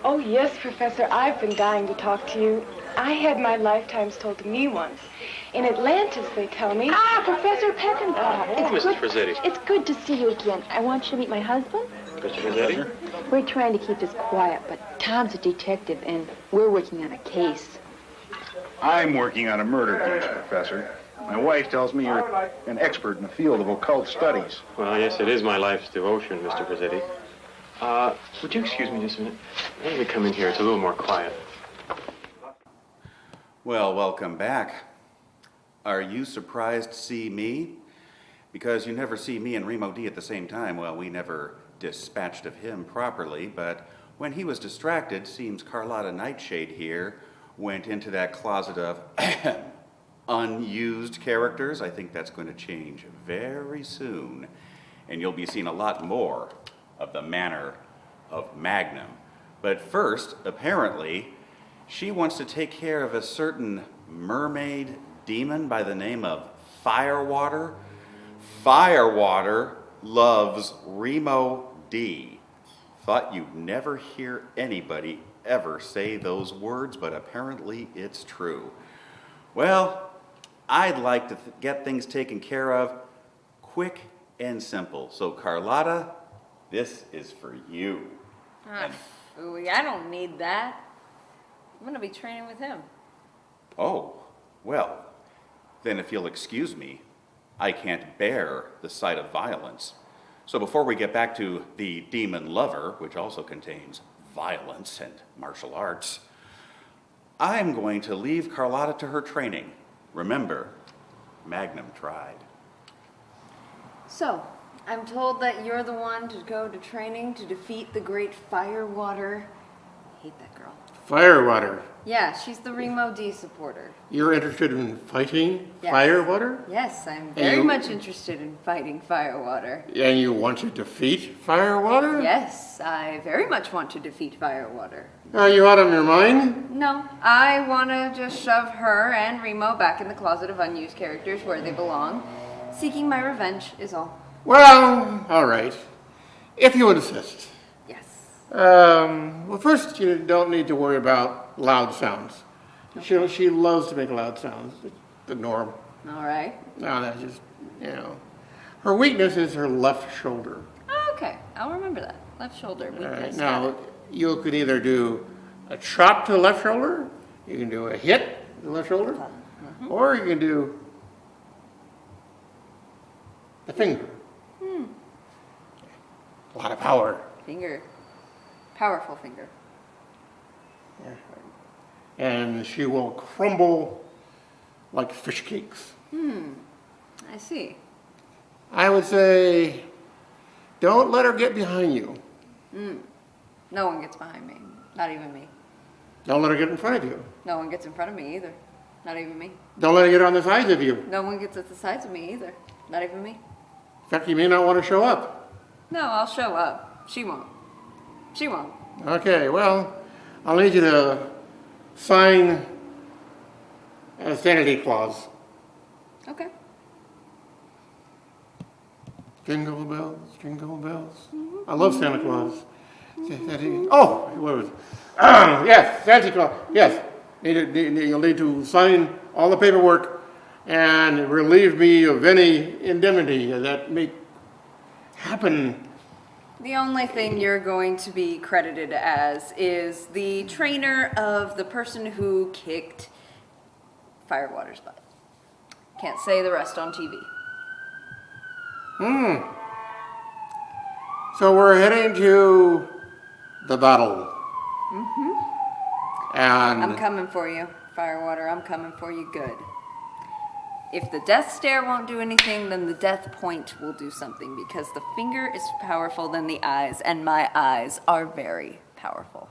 Oh, yes, Professor. I've been dying to talk to you. I had my lifetimes told to me once. In Atlantis, they tell me. Ah, Professor Peckinpah. Oh, Mrs. Frazzetti. It's good to see you again. I want you to meet my husband. Mr. Frazzetti? We're trying to keep this quiet, but Tom's a detective, and we're working on a case. I'm working on a murder case, Professor. My wife tells me you're an expert in the field of occult studies. Well, yes, it is my life's devotion, Mr. Pizzetti. Would you excuse me just a minute? Let me come in here. It's a little more quiet. Well, welcome back. Are you surprised to see me? Because you never see me and Remo D at the same time. Well, we never dispatched of him properly, but when he was distracted, seems Carlotta Nightshade here went into that closet of unused characters. I think that's going to change very soon, and you'll be seeing a lot more of the Manor of Mayhem. But first, apparently, she wants to take care of a certain mermaid demon by the name of Firewater. Firewater loves Remo D. Thought you'd never hear anybody ever say those words, but apparently it's true. Well, I'd like to get things taken care of quick and simple. So Carlotta, this is for you. Ooh, I don't need that. I'm gonna be training with him. Oh, well, then if you'll excuse me, I can't bear the sight of violence. So before we get back to the demon lover, which also contains violence and martial arts, I'm going to leave Carlotta to her training. Remember, Magnum tried. So, I'm told that you're the one to go to training to defeat the great Firewater. I hate that girl. Firewater. Yeah, she's the Remo D supporter. You're interested in fighting Yes. Firewater? Yes, I'm very much interested in fighting Firewater. And you want to defeat Firewater? Yes, I very much want to defeat Firewater. Are you out of your mind? No, I want to just shove her and Remo back in the closet of unused characters where they belong. Seeking my revenge is all. Well, all right. If you insist. Yes. Well, first, you don't need to worry about loud sounds. She loves to make loud sounds. It's the norm. All right. No, that's just, Her weakness is her left shoulder. Oh, okay, I'll remember that. Left shoulder weakness. Now, you could either do a chop to the left shoulder, you can do a hit to the left shoulder, or you can do the finger. A lot of power. Finger. Powerful finger. And she will crumble like fish cakes. I see. I would say, don't let her get behind you. No one gets behind me. Not even me. Don't let her get in front of you. No one gets in front of me either. Not even me. Don't let her get on the sides of you. No one gets at the sides of me either. Not even me. In fact, you may not want to show up. No, I'll show up. She won't. She won't. Okay, well, I'll need you to sign a sanity clause. Okay. Jingle bells, jingle bells. I love Santa Claus. Oh, what was it? Yes, Santa Claus. Yes, you'll need to sign all the paperwork and relieve me of any indemnity that may happen. The only thing you're going to be credited as is the trainer of the person who kicked Firewater's butt. Can't say the rest on TV. So we're heading to the battle. And I'm coming for you, Firewater. I'm coming for you good. If the death stare won't do anything, then the death point will do something, because the finger is powerful than the eyes, and my eyes are very powerful.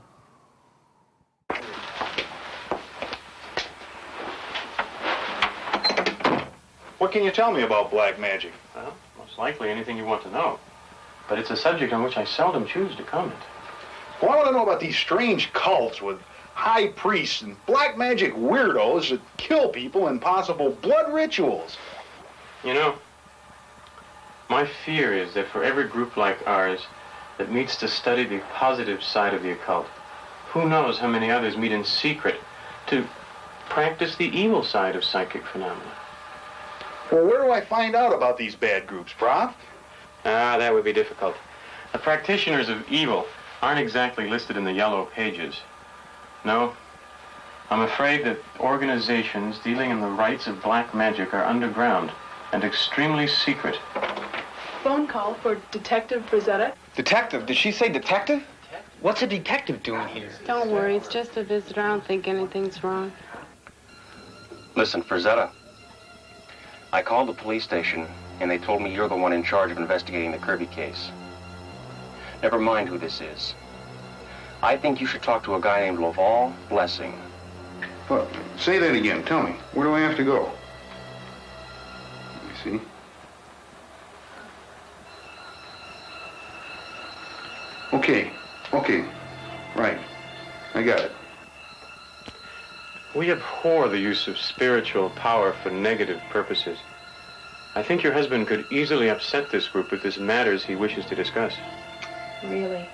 What can you tell me about black magic? Well, most likely anything you want to know. But it's a subject on which I seldom choose to comment. Well, I want to know about these strange cults with high priests and black magic weirdos that kill people in possible blood rituals. You know, my fear is that for every group like ours that meets to study the positive side of the occult, who knows how many others meet in secret to practice the evil side of psychic phenomena. Well, where do I find out about these bad groups, Prof? That would be difficult. The practitioners of evil aren't exactly listed in the yellow pages. No, I'm afraid that organizations dealing in the rights of black magic are underground and extremely secret. Phone call for Detective Frazetta. Detective? Did she say detective? What's a detective doing here? Don't worry, it's just a visitor. I don't think anything's wrong. Listen, Frazetta, I called the police station, and they told me you're the one in charge of investigating the Kirby case. Never mind who this is. I think you should talk to a guy named Laval Blessing. Well, say that again. Tell me. Where do I have to go? Let me see. Okay. Right. I got it. We abhor the use of spiritual power for negative purposes. I think your husband could easily upset this group if there's matters he wishes to discuss. Really?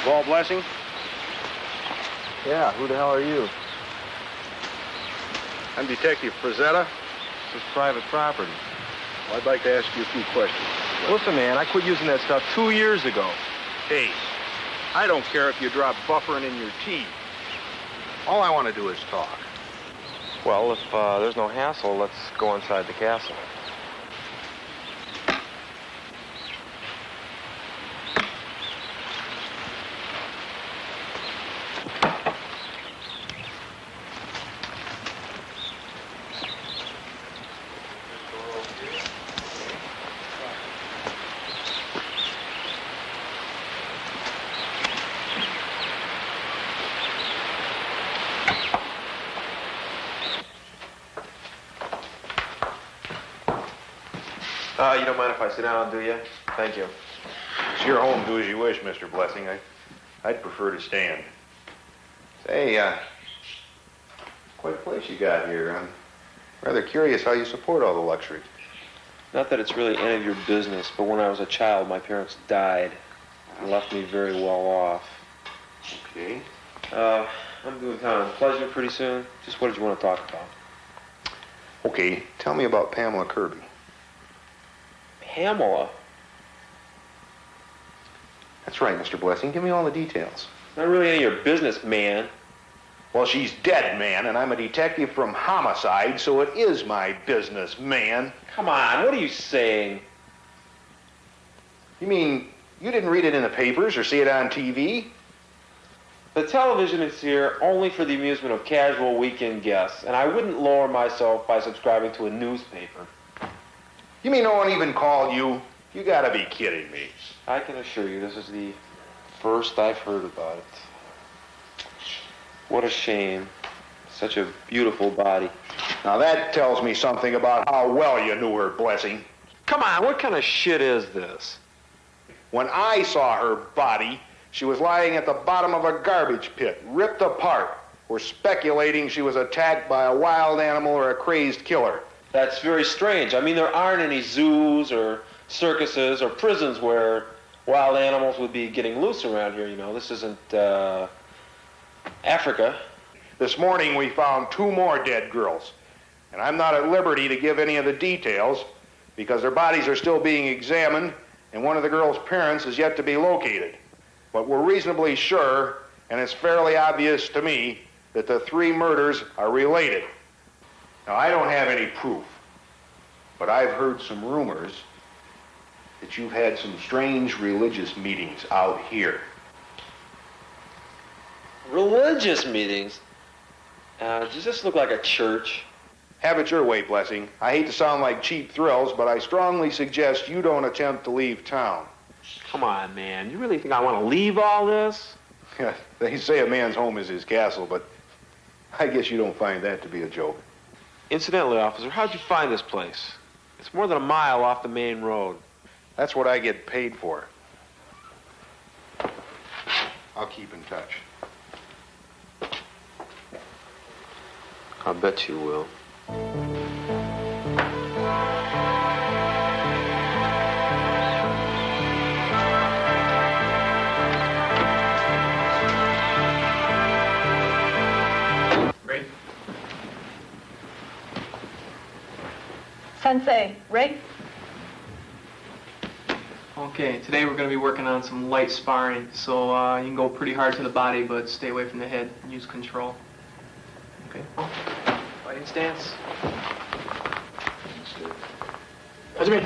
Laval Blessing? Yeah, who the hell are you? I'm Detective Frazetta. This is private property. Well, I'd like to ask you a few questions. Listen, man, I quit using that stuff 2 years ago. Hey, I don't care if you drop buffering in your tea. All I want to do is talk. Well, if there's no hassle, let's go inside the castle. You don't mind if I sit down, do you? Thank you. It's your home. Do as you wish, Mr. Blessing. I'd prefer to stand. Say, quite a place you got here. I'm rather curious how you support all the luxury. Not that it's really any of your business, but when I was a child, my parents died and left me very well off. Okay. I'm doing town on Pleasure pretty soon. Just what did you want to talk about? Okay, tell me about Pamela Kirby. Pamela? That's right, Mr. Blessing. Give me all the details. Not really any of your business, man. Well, she's dead, man, and I'm a detective from homicide, so it is my business, man. Come on, what are you saying? You mean you didn't read it in the papers or see it on TV? The television is here only for the amusement of casual weekend guests, and I wouldn't lower myself by subscribing to a newspaper. You mean no one even called you? You gotta be kidding me. I can assure you this is the first I've heard about it. What a shame. Such a beautiful body. Now that tells me something about how well you knew her, Blessing. Come on, what kind of shit is this? When I saw her body, she was lying at the bottom of a garbage pit, ripped apart. We're speculating she was attacked by a wild animal or a crazed killer. That's very strange. I mean, there aren't any zoos or circuses or prisons where wild animals would be getting loose around here, you know. This isn't, Africa. This morning we found 2 more dead girls. And I'm not at liberty to give any of the details because their bodies are still being examined and one of the girls' parents is yet to be located. But we're reasonably sure, and it's fairly obvious to me, that the 3 murders are related. Now, I don't have any proof, but I've heard some rumors that you've had some strange religious meetings out here. Religious meetings? Does this look like a church? Have it your way, Blessing. I hate to sound like cheap thrills, but I strongly suggest you don't attempt to leave town. Come on, man. You really think I want to leave all this? They say a man's home is his castle, but I guess you don't find that to be a joke. Incidentally, officer, how'd you find this place? It's more than a mile off the main road. That's what I get paid for. I'll keep in touch. I bet you will. Ray? Sensei, Ray? Okay, today we're going to be working on some light sparring, so you can go pretty hard to the body, but stay away from the head and use control. Okay? Fighting stance. Hajime.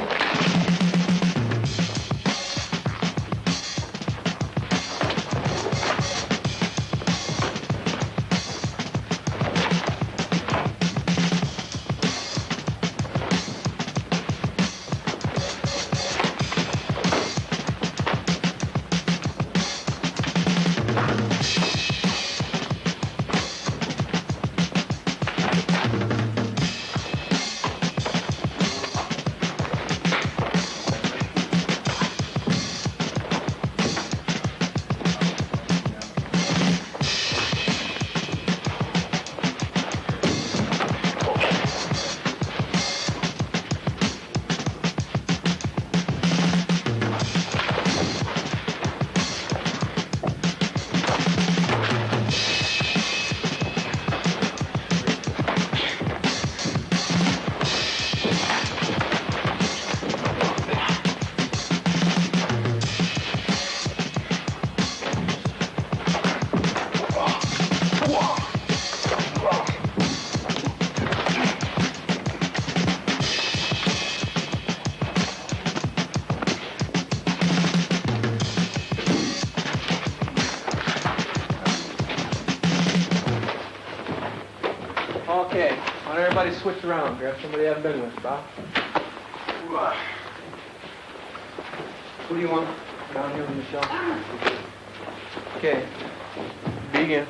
Okay, why don't everybody switch around? Grab somebody you haven't been with, Bob. Who do you want down here with Michelle? Okay, begin.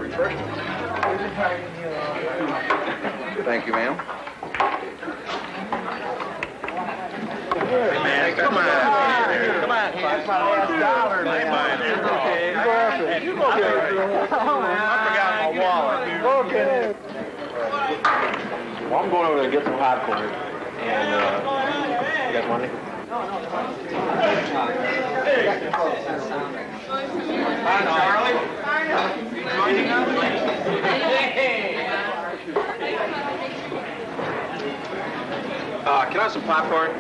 refreshments. Thank you, ma'am. Hey, man, come on. Come on. That's my last dollar, man. Okay. You go get it. I forgot my wallet. Go get it. Well, I'm going over there to get some popcorn. And, you guys want it? Hi, Charlie. Joining us? Can I have some popcorn?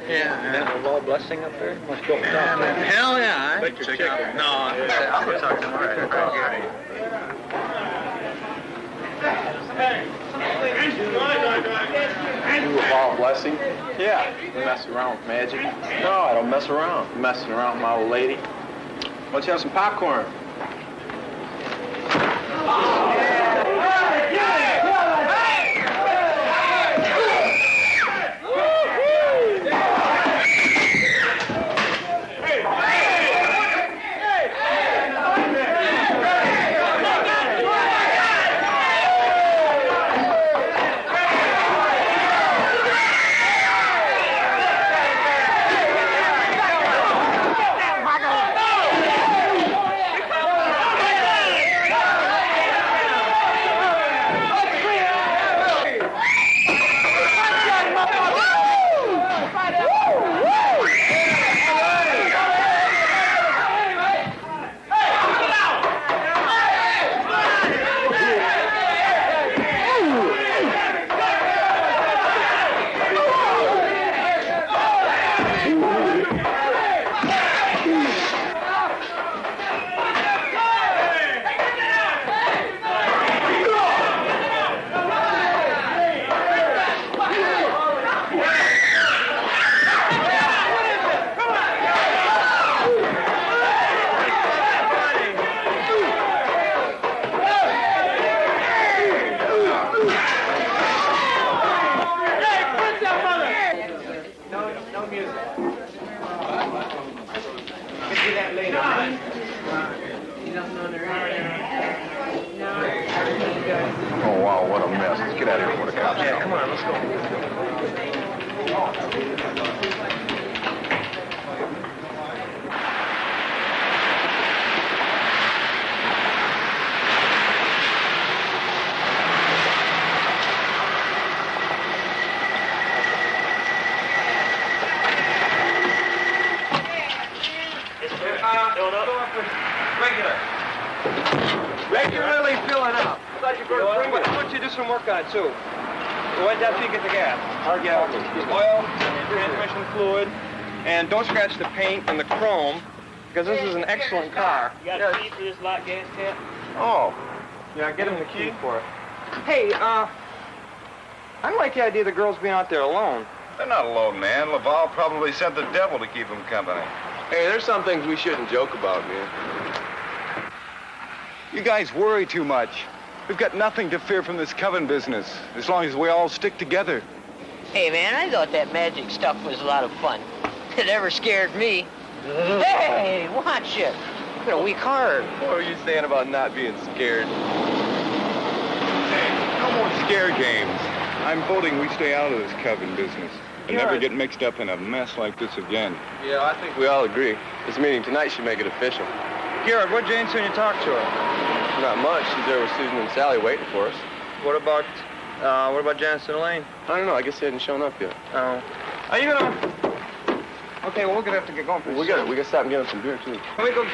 Yeah. A wall blessing up there? Let's go. Hell yeah. I check out. No, I'll go talk to him. All right. You a ball blessing? Yeah. You mess around with magic? No, I don't mess around. I'm messing around with my old lady. Why don't you have some popcorn? Oh, wow, what a mess. Let's get out of here before the cops come. Come on, let's go. Regularly filling up. Why don't you do some work on it, too? Wait after you get the gas. Oil, transmission fluid, and don't scratch the paint and the chrome, because this is an excellent car. You got a key for this lock gas tap? Oh, yeah, get him the key for it. Hey, I don't like the idea of the girls being out there alone. They're not alone, man. Laval probably sent the devil to keep them company. Hey, there's some things we shouldn't joke about, man. You guys worry too much. We've got nothing to fear from this coven business, as long as we all stick together. Hey, man, I thought that magic stuff was a lot of fun. It never scared me. Hey, watch it. You've got a weak heart. What are you saying about not being scared? No more scare games. I'm voting we stay out of this coven business and never get mixed up in a mess like this again. Yeah, I think we all agree. This meeting tonight should make it official. Garrett, what Jane soon you talk to her? Not much. She's there with Susan and Sally waiting for us. What about Janice and Elaine? I don't know. I guess they hadn't shown up yet. Oh. Are you gonna... Okay, well, we're gonna have to get going pretty soon. We gotta stop and get them some beer, too. Let me go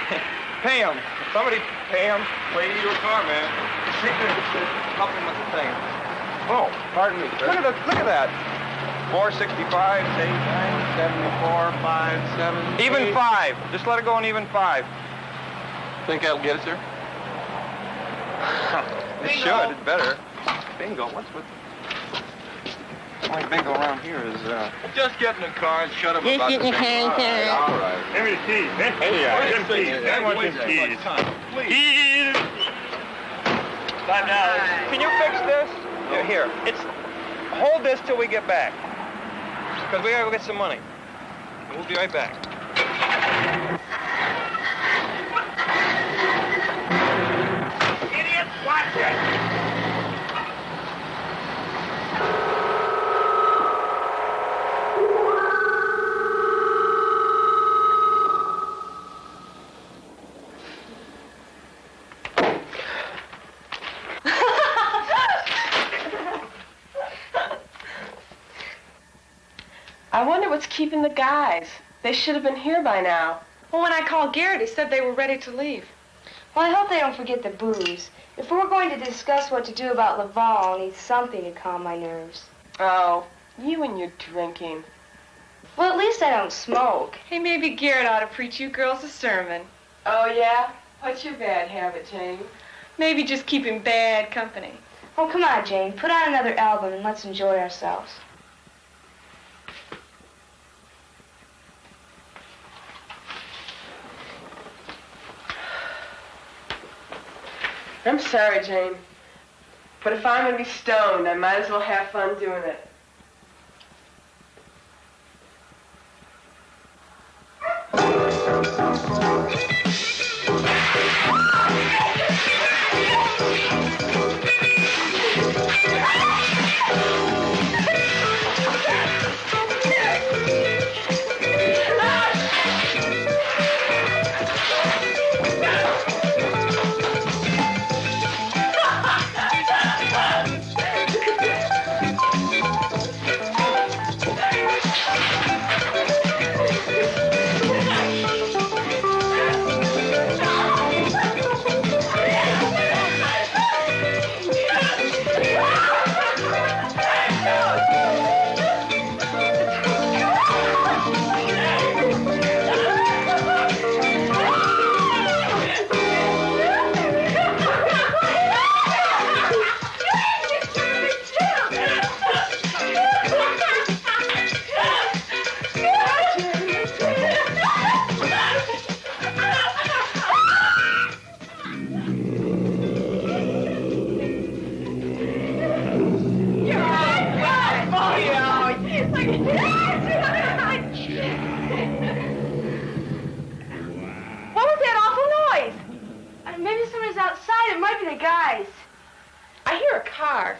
pay him. Somebody pay him. Wait in your car, man. Help him with the thing. Oh, pardon me. Look at that. 465, 89, 74, 5, 7. Even 5. Just let it go on even 5. Think that'll get us there? It should. It's better. Bingo. What's with the only bingo around here is Just get in the car and shut up about the bingo. All right. Give me the keys, man. Where's them keys? I want them keys. Keys. $5. Can you fix this? Here. Hold this till we get back. Because we gotta go get some money. And we'll be right back. I wonder what's keeping the guys. They should have been here by now. Well, when I called Garrett, he said they were ready to leave. Well, I hope they don't forget the booze. If we're going to discuss what to do about Laval, I'll need something to calm my nerves. Oh, you and your drinking. Well, at least I don't smoke. Hey, maybe Garrett ought to preach you girls a sermon. Oh, yeah? What's your bad habit, Jane? Maybe just keeping bad company. Oh, come on, Jane. Put on another album and let's enjoy ourselves. I'm sorry, Jane. But if I'm going to be stoned, I might as well have fun doing it. What was that awful noise? Maybe somebody's outside. It might be the guys. I hear a car.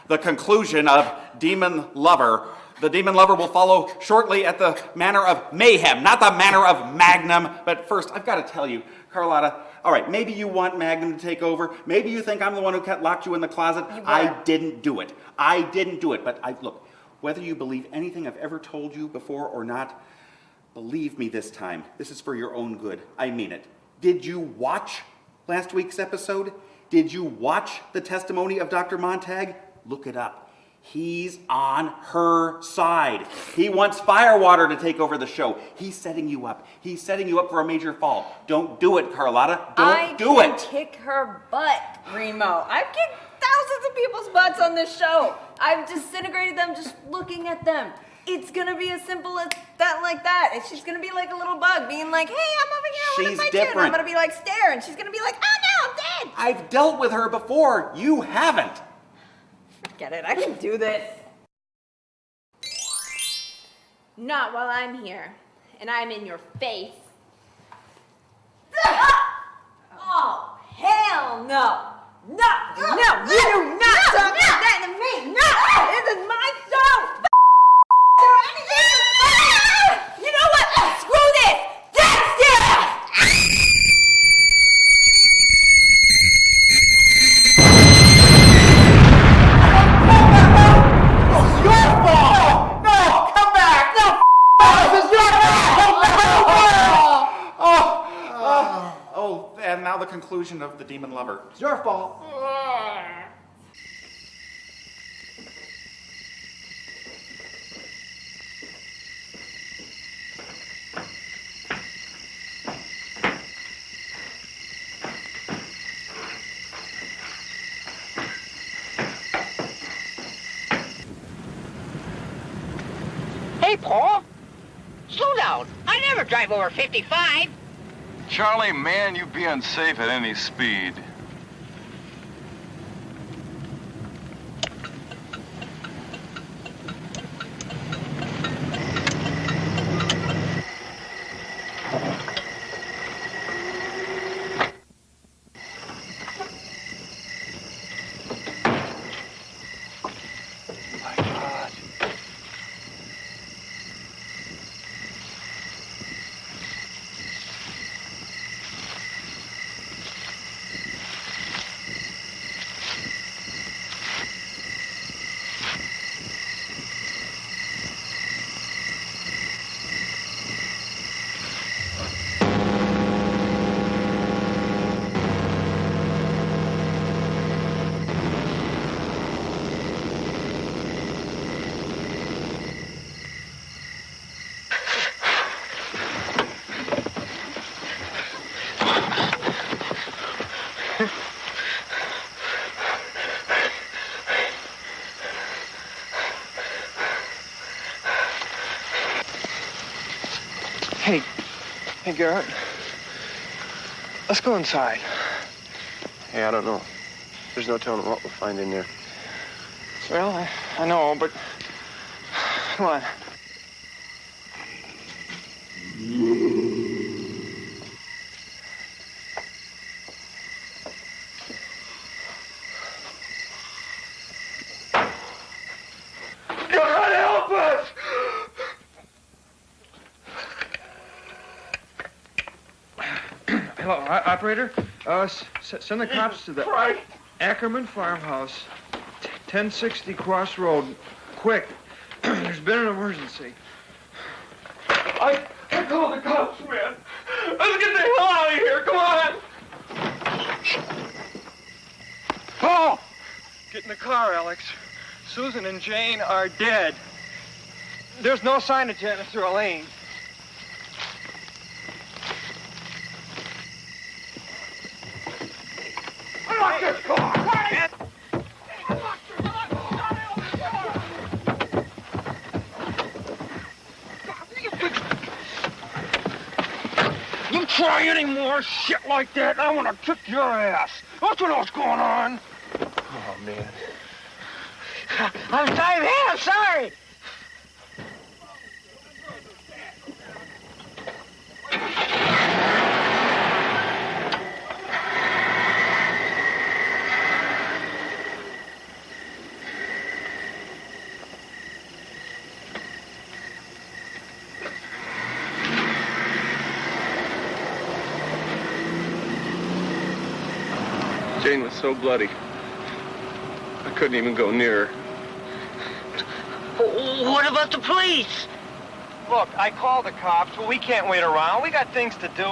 The conclusion of Demon Lover. The Demon Lover will follow shortly at the Manor of Mayhem, not the Manor of Magnum. But first, I've got to tell you, Carlotta, all right, maybe you want Magnum to take over. Maybe you think I'm the one who locked you in the closet. I didn't do it. I didn't do it. But look, whether you believe anything I've ever told you before or not, believe me this time. This is for your own good. I mean it. Did you watch last week's episode? Did you watch the testimony of Dr. Montag? Look it up. He's on her side. He wants Firewater to take over the show. He's setting you up. He's setting you up for a major fall. Don't do it, Carlotta. Don't do it. I can kick her butt, Remo. I've kicked thousands of people's butts on this show. I've disintegrated them just looking at them. It's gonna be as simple as that, like that. And she's gonna be like a little bug, being like, "Hey, I'm over here. I want to fight you." And I'm gonna be like, stare, and she's gonna be like, "Oh no, I'm dead." I've dealt with her before. You haven't. Forget it. I can do this. Not while I'm here, and I'm in your face. Oh, hell no! No! No! You do not talk like that to me! No! This is my show! You know what? Screw this! That's it! And now the conclusion of the Demon Lover. It's your fault. Paul. Slow down. I never drive over 55. Charlie, man, you'd be unsafe at any speed. Hey, Garrett. Let's go inside. Hey, I don't know. There's no telling what we'll find in there. Well, I know, but... Come on. God help us! Hello, operator. Send the cops to the Ackerman farmhouse, 1060 Cross Road. Quick. There's been an emergency. I called the cops, man. Let's get the hell out of here. Come on. Paul! Get in the car, Alex. Susan and Jane are dead. There's no sign of Janice or Elaine. Lock this car! You try any more shit like that, I want to kick your ass. What's going on? Oh, man. I'm sorry, man. I'm sorry. Jane was so bloody. I couldn't even go near her. What about the police? Look, I called the cops, but we can't wait around. We got things to do.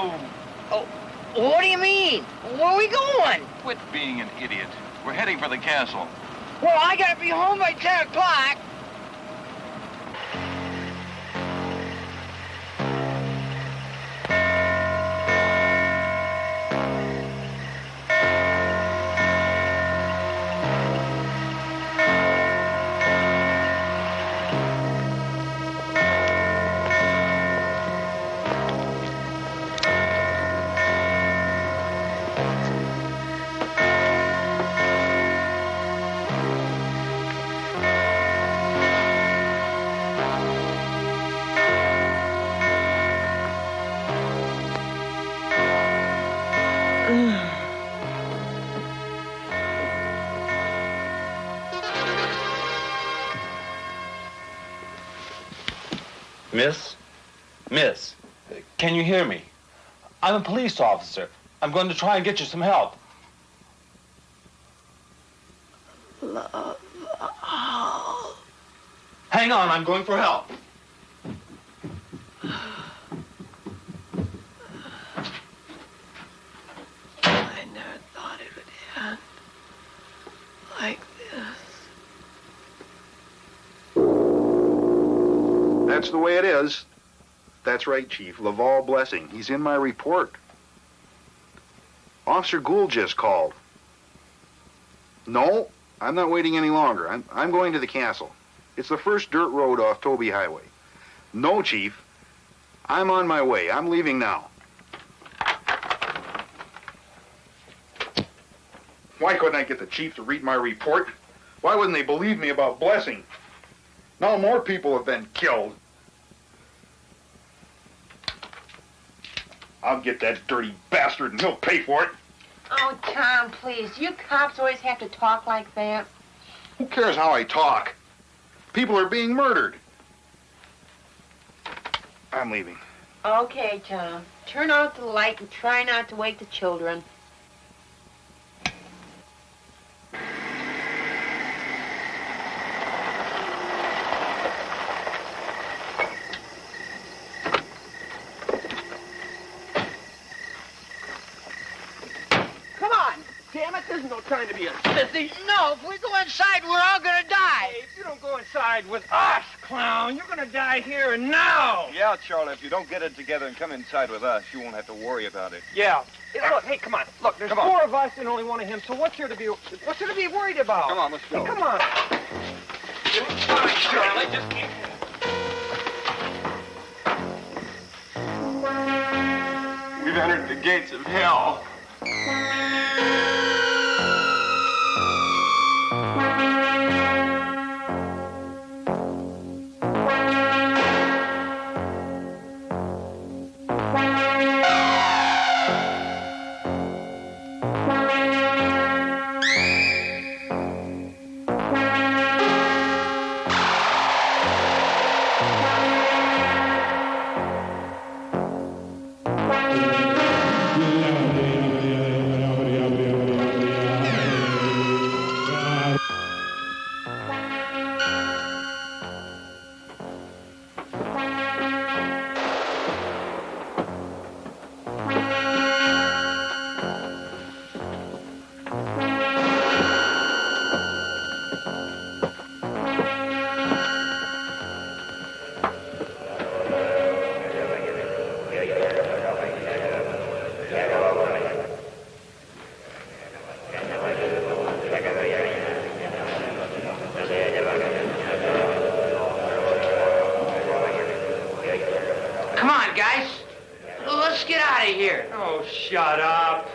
Oh, what do you mean? Where are we going? Quit being an idiot. We're heading for the castle. Well, I gotta be home by 10 o'clock. Miss, can you hear me? I'm a police officer. I'm going to try and get you some help. Love. Hang on, I'm going for help. I never thought it would end like this. That's the way it is. That's right, Chief. Laval Blessing. He's in my report. Officer Gould just called. No, I'm not waiting any longer. I'm going to the castle. It's the first dirt road off Toby Highway. No, Chief. I'm on my way. I'm leaving now. Why couldn't I get the chief to read my report? Why wouldn't they believe me about Blessing? Now more people have been killed. I'll get that dirty bastard and he'll pay for it. Oh, Tom, please. You cops always have to talk like that. Who cares how I talk? People are being murdered. I'm leaving. Okay, Tom. Turn out the light and try not to wake the children. Come on! Damn it, there's no time to be a sissy. No, if we go inside, we're all gonna die. Hey, if you don't go inside with us, clown, you're gonna die here and now. Yeah, Charlie, if you don't get it together and come inside with us, you won't have to worry about it. Yeah. Hey, look, hey, come on. Look, there's Come on. four of us and only one of him, so what's there to be worried about? Come on, let's go. Hey, come on. All right, Charlie, just keep... We've entered the gates of hell. Come on, guys. Let's get out of here. Oh, shut up.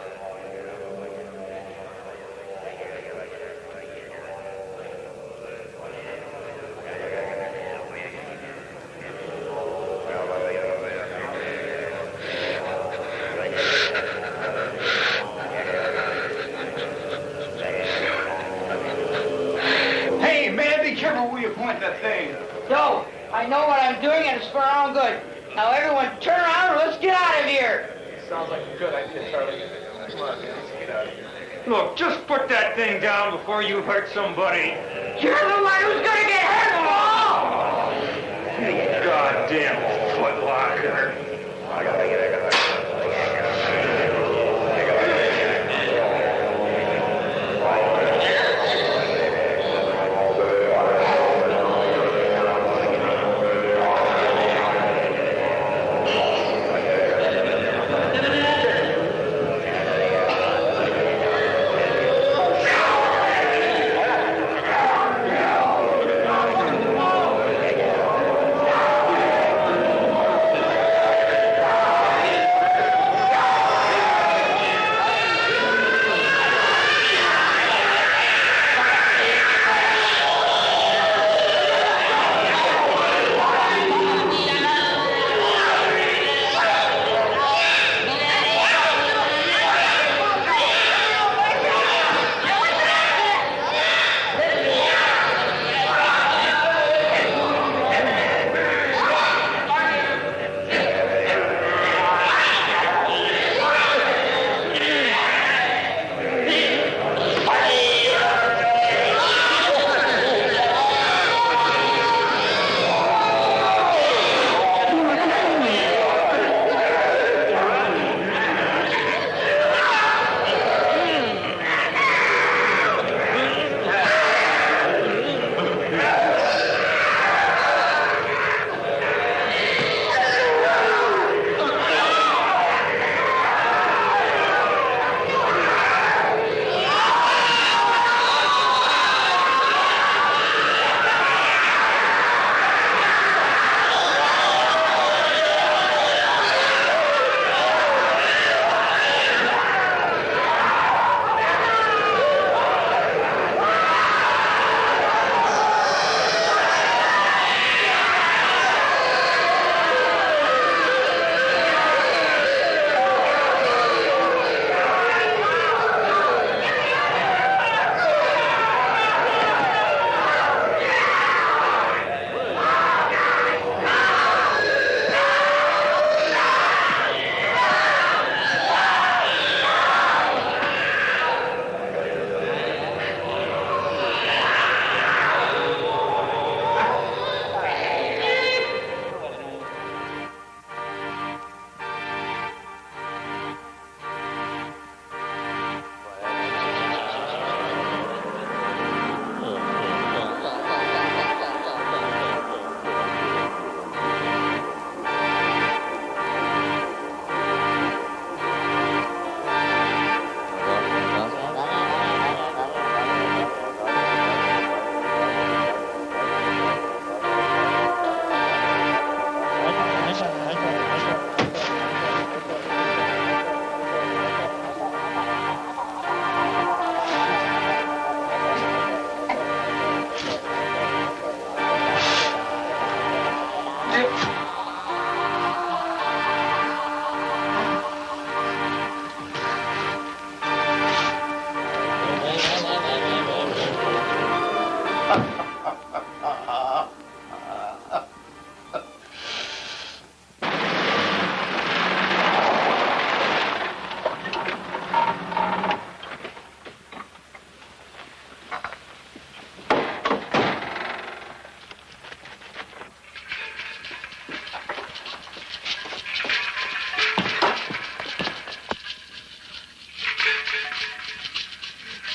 Hey, man, be careful where you point that thing. Yo, I know what I'm doing and it's for our own good. Now everyone turn around and let's get out of here. Sounds like a good idea, Charlie. Come on, man, let's get out of here. Look, just put that thing down before you hurt somebody. You're the one who's gonna get hurt, Paul! Goddamn footlocker.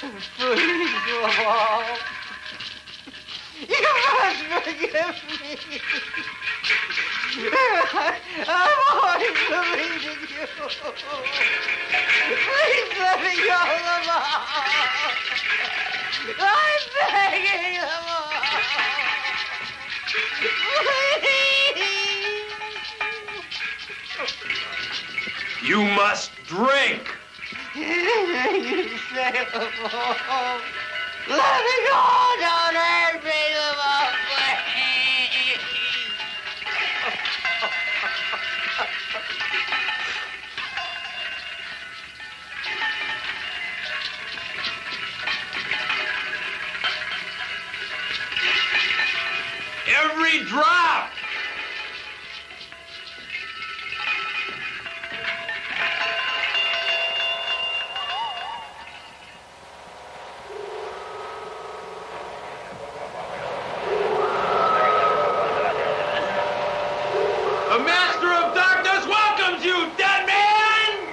Please, Laval. You must forgive me. I'm always believing you. Please let me go, Laval. I'm begging, Laval. Please. You must drink. You say, Laval. Let me go. Don't hurt me, Laval, please. Every drop. The Master of Darkness welcomes you, dead man!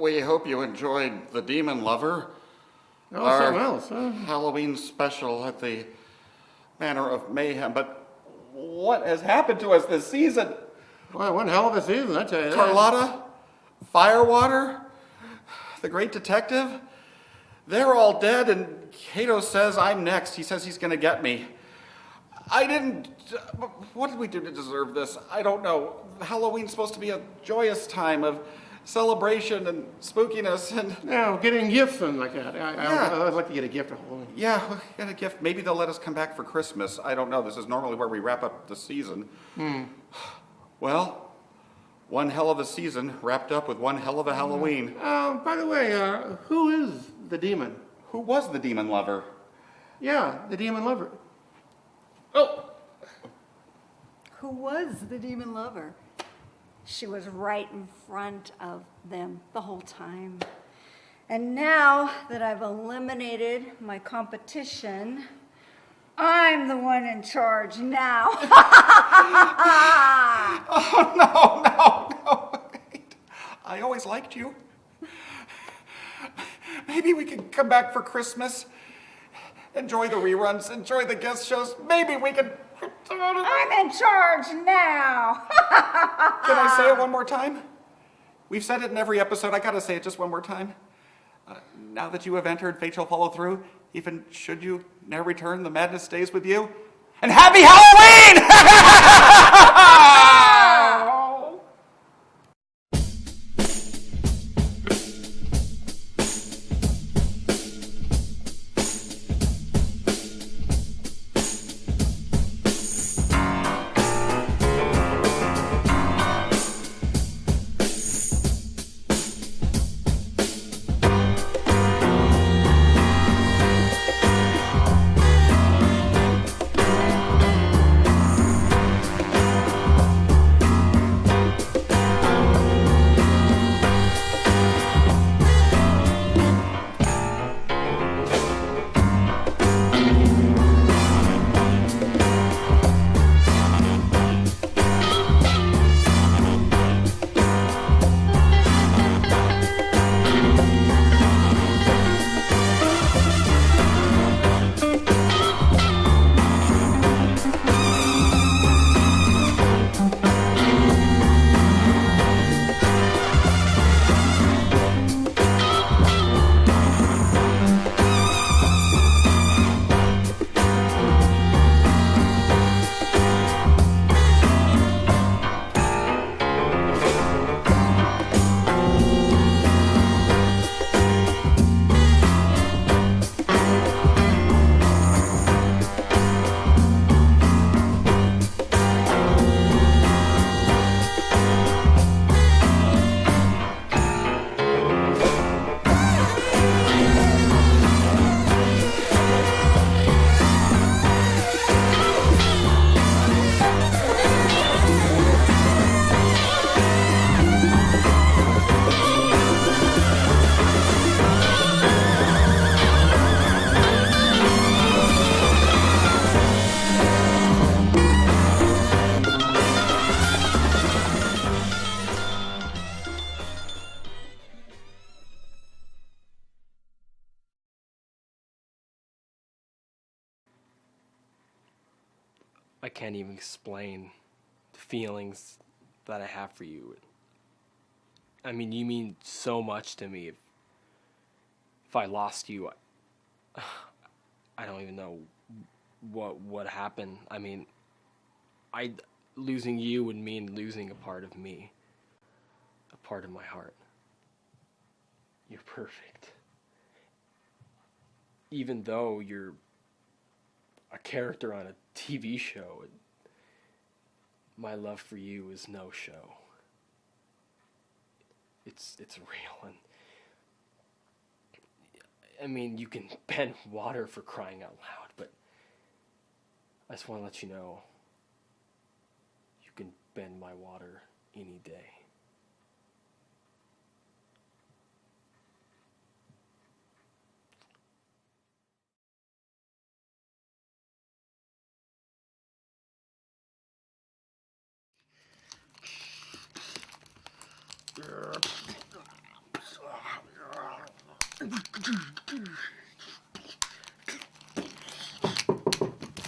We hope you enjoyed The Demon Lover. Oh, our something else, huh? Halloween special at the Manor of Mayhem. But what has happened to us this season? Well, one hell of a season, I tell you that. Carlotta, Firewater, the Great Detective, they're all dead, and Cato says I'm next. He says he's going to get me. I didn't... What did we do to deserve this? I don't know. Halloween's supposed to be a joyous time of celebration and spookiness and... Yeah, getting gifts and like that. I'd like to get a gift of Halloween. Yeah, get a gift. Maybe they'll let us come back for Christmas. I don't know. This is normally where we wrap up the season. Well, one hell of a season wrapped up with one hell of a Halloween. By the way, who is the demon? Who was the demon lover? Yeah, the demon lover. Oh! Who was the demon lover? She was right in front of them the whole time. And now that I've eliminated my competition, I'm the one in charge now. Oh, no. Wait. I always liked you. Maybe we can come back for Christmas, enjoy the reruns, enjoy the guest shows. Maybe we can... I'm in charge now. Can I say it one more time? We've said it in every episode. I gotta say it just one more time. Now that you have entered, fate shall follow through. Even should you ne'er return, the madness stays with you. And happy Halloween! I can't even explain the feelings that I have for you. I mean, you mean so much to me. If I lost you, I don't even know what happened. I mean, losing you would mean losing a part of me, a part of my heart. You're perfect. Even though you're a character on a TV show, my love for you is no show. It's real, and I mean, you can bend water for crying out loud, but I just want to let you know you can bend my water any day.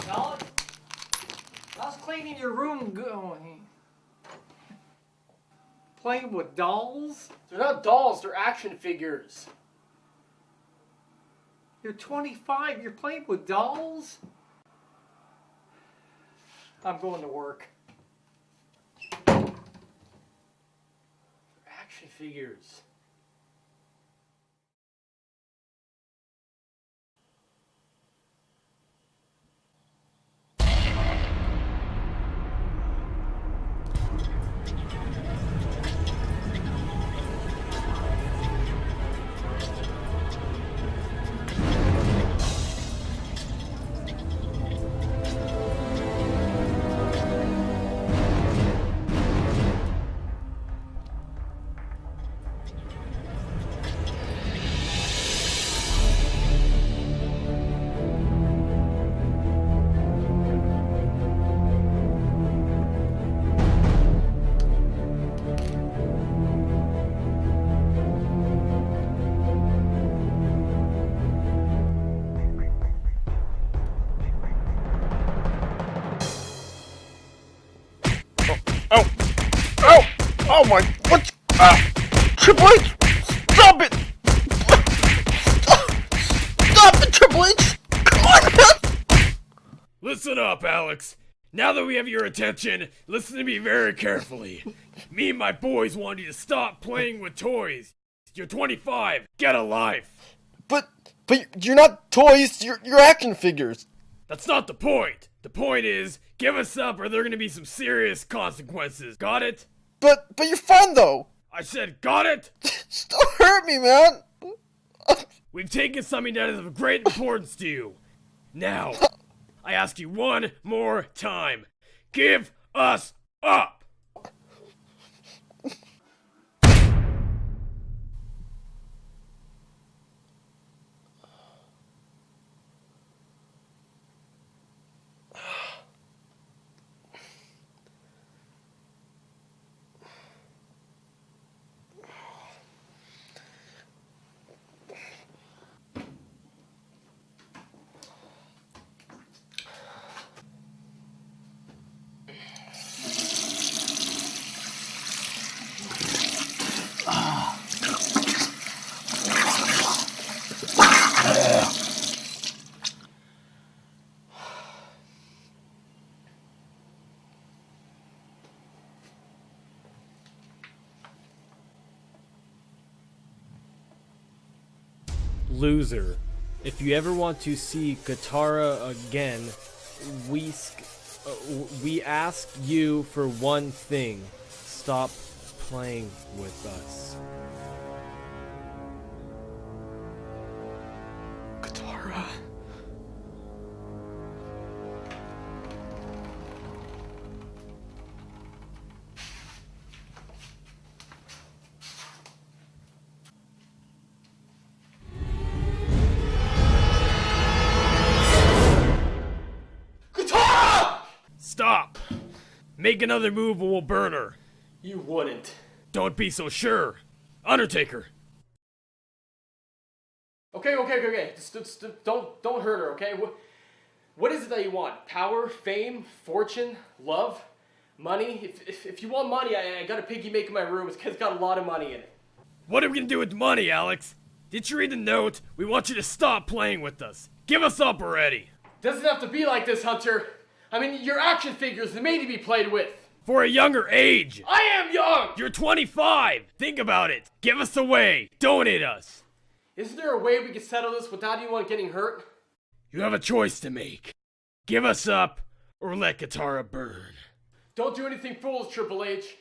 Alex, how's cleaning your room going? Playing with dolls? They're not dolls, they're action figures. You're 25, you're playing with dolls? I'm going to work. They're action figures. Oh my, what? Triple H! Stop it! Stop it, Triple H! Come on, man! Listen up, Alex. Now that we have your attention, listen to me very carefully. Me and my boys want you to stop playing with toys. You're 25. Get a life. But you're not toys, you're action figures. That's not the point. The point is, give us up or there are gonna be some serious consequences. Got it? But you're fun, though. I said, got it? Don't hurt me, man. We've taken something that is of great importance to you. Now, I ask you one more time. Give us up! Loser. If you ever want to see Katara again, we ask you for one thing. Stop playing with us. Katara. Stop! Make another move or we'll burn her. You wouldn't. Don't be so sure. Undertaker. Okay. Just don't hurt her, okay? What is it that you want? Power, fame, fortune, love, money? If you want money, I got a piggy make in my room. It's got a lot of money in it. What are we gonna do with the money, Alex? Did you read the note? We want you to stop playing with us. Give us up already. Doesn't have to be like this, Hunter. I mean, your action figures are made to be played with. For a younger age. I am young! You're 25. Think about it. Give us away. Donate us. Isn't there a way we can settle this without anyone getting hurt? You have a choice to make. Give us up or let Katara burn. Don't do anything foolish, Triple H.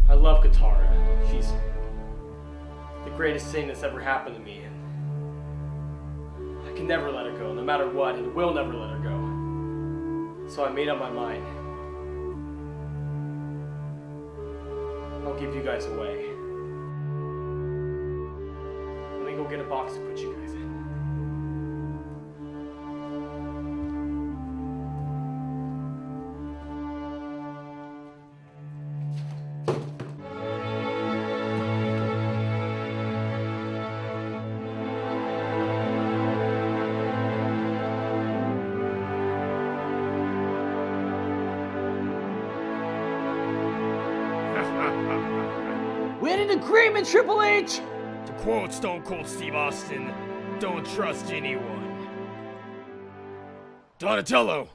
I love Katara. She's the greatest thing that's ever happened to me. And can never let her go, no matter what, and will never let her go. So I made up my mind. I'll give you guys away. Let me go get a box to put you guys in. We had an agreement, Triple H! To quote Stone Cold Steve Austin, don't trust anyone. Donatello!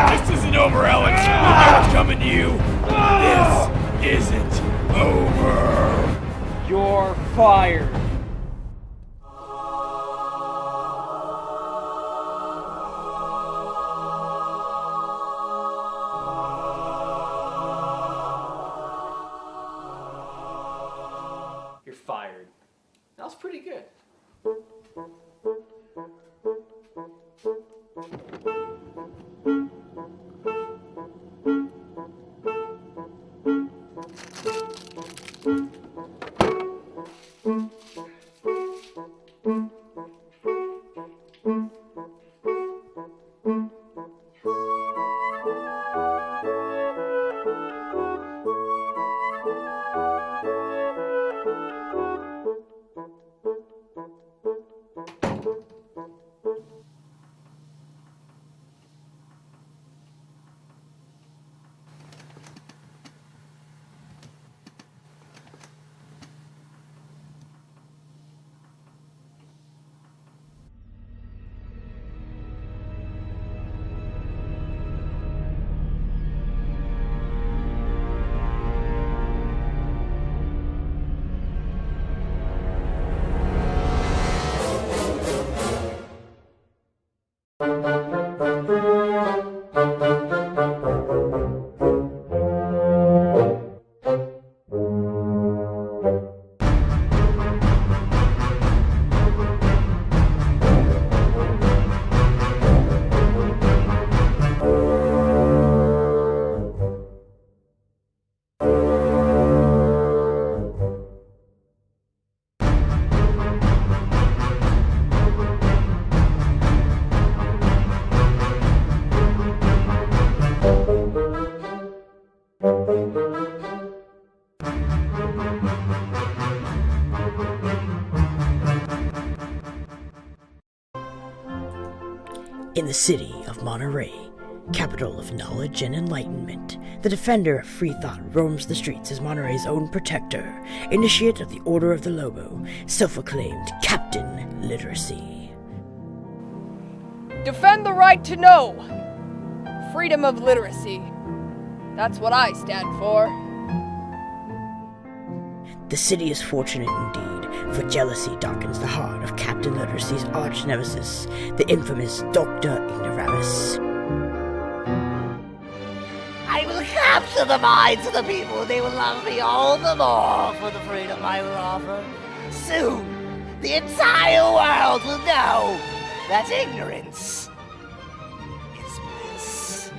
This isn't over, Alex. I was coming to you. This isn't over. You're fired. You're fired. That was pretty good. In the city of Monterey, capital of knowledge and enlightenment, the defender of free thought roams the streets as Monterey's own protector, initiate of the Order of the Lobo, self-acclaimed Captain Literacy. Defend the right to know. Freedom of literacy. That's what I stand for. The city is fortunate indeed, for jealousy darkens the heart of Captain Literacy's arch-nemesis, the infamous Dr. Ignoramus. I will capture the minds of the people. They will love me all the more for the freedom I will offer. Soon, the entire world will know that ignorance is bliss.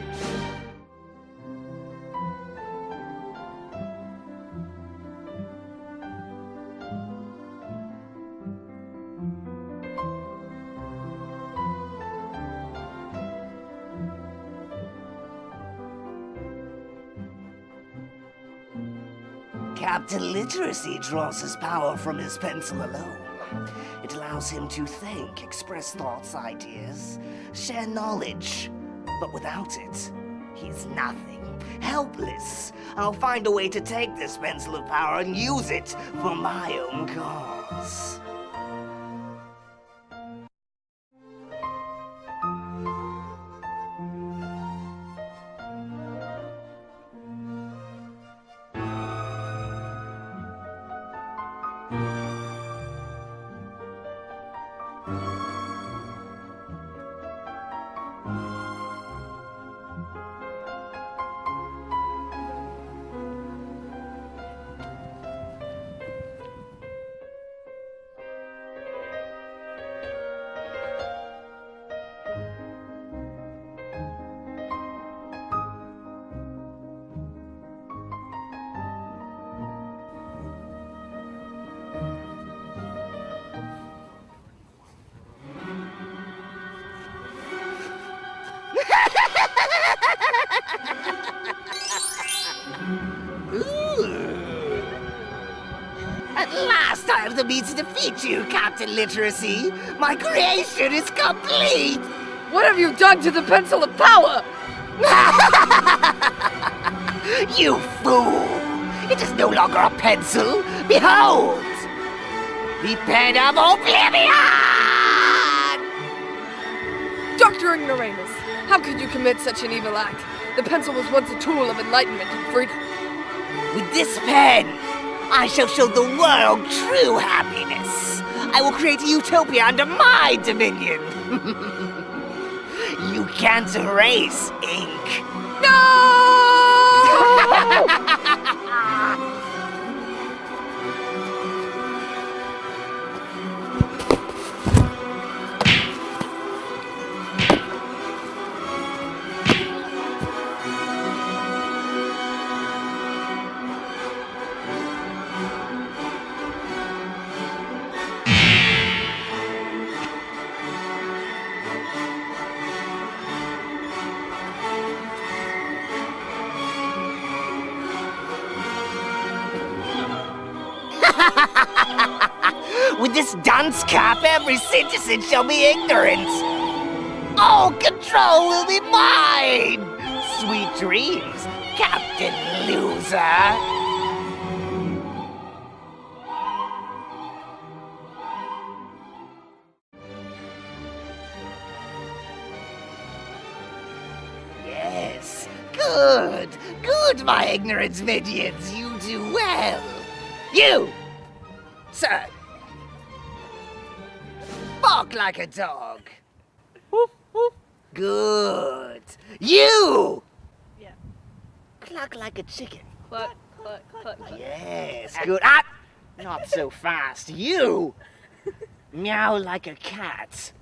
Captain Literacy draws his power from his pencil alone. It allows him to think, express thoughts, ideas, share knowledge. But without it, he's nothing, helpless. I'll find a way to take this pencil of power and use it for my own cause. At last I have the means to defeat you, Captain Literacy. My creation is complete. What have you done to the pencil of power? You fool! It is no longer a pencil. Behold! The pen of oblivion! Dr. Ignoramus, how could you commit such an evil act? The pencil was once a tool of enlightenment and freedom. With this pen, I shall show the world true happiness. I will create a utopia under my dominion. You can't erase ink. No! With this dunce cap, every citizen shall be ignorant. All control will be mine. Sweet dreams, Captain Loser. Yes, good, my ignorance minions. You do well. You, sir. Bark like a dog. Woof, woof. Good. You! Yeah. Cluck like a chicken. Cluck, cluck, cluck, cluck. Yes, good. Ah! Not so fast. You! Meow like a cat.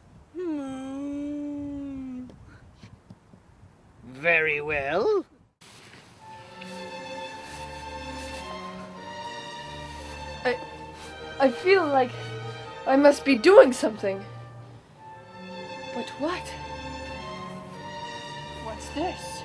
Very well. I feel like I must be doing something. But what? What's this?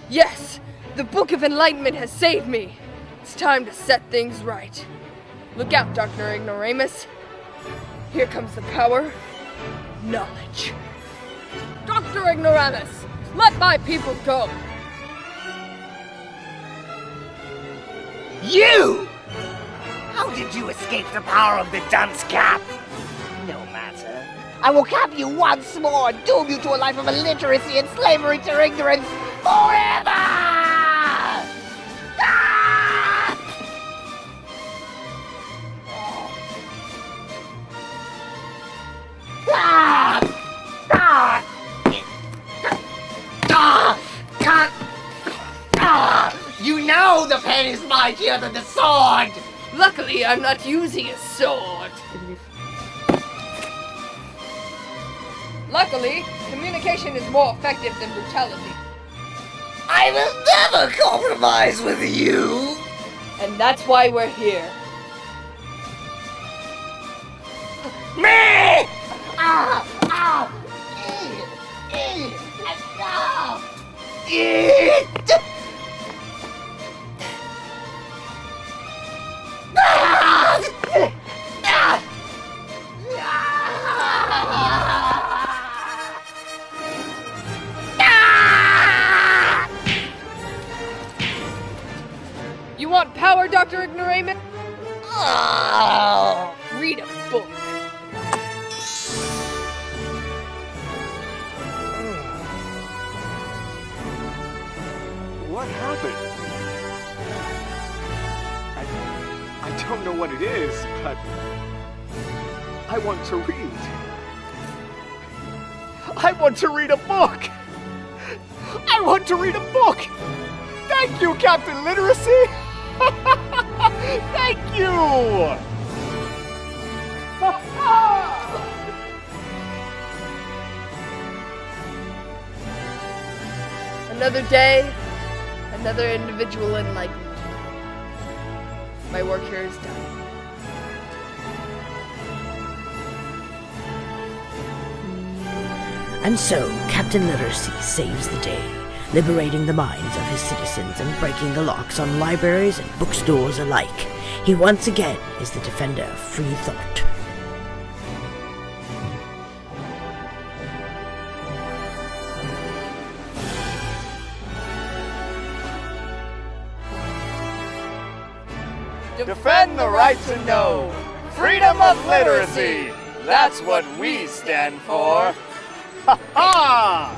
Yes! The Book of Enlightenment has saved me! It's time to set things right. Look out, Dr. Ignoramus. Here comes the power of knowledge. Dr. Ignoramus, let my people go! You! How did you escape the power of the dunce cap? No matter. I will capture you once more and doom you to a life of illiteracy and slavery to ignorance forever! You know the pen is mightier than the sword! Luckily, I'm not using a sword. Luckily, communication is more effective than brutality. I will never compromise with you! And that's why we're here. Me! You want power, Dr. Ignoramus? Read a book. What happened? I don't know what it is, but I want to read. I want to read a book! I want to read a book! Thank you, Captain Literacy! Thank you! Another day, another individual enlightened. My work here is done. And so, Captain Literacy saves the day, liberating the minds of his citizens and breaking the locks on libraries and bookstores alike. He once again is the defender of free thought. Defend the right to know. Freedom of literacy. That's what we stand for. Ha ha!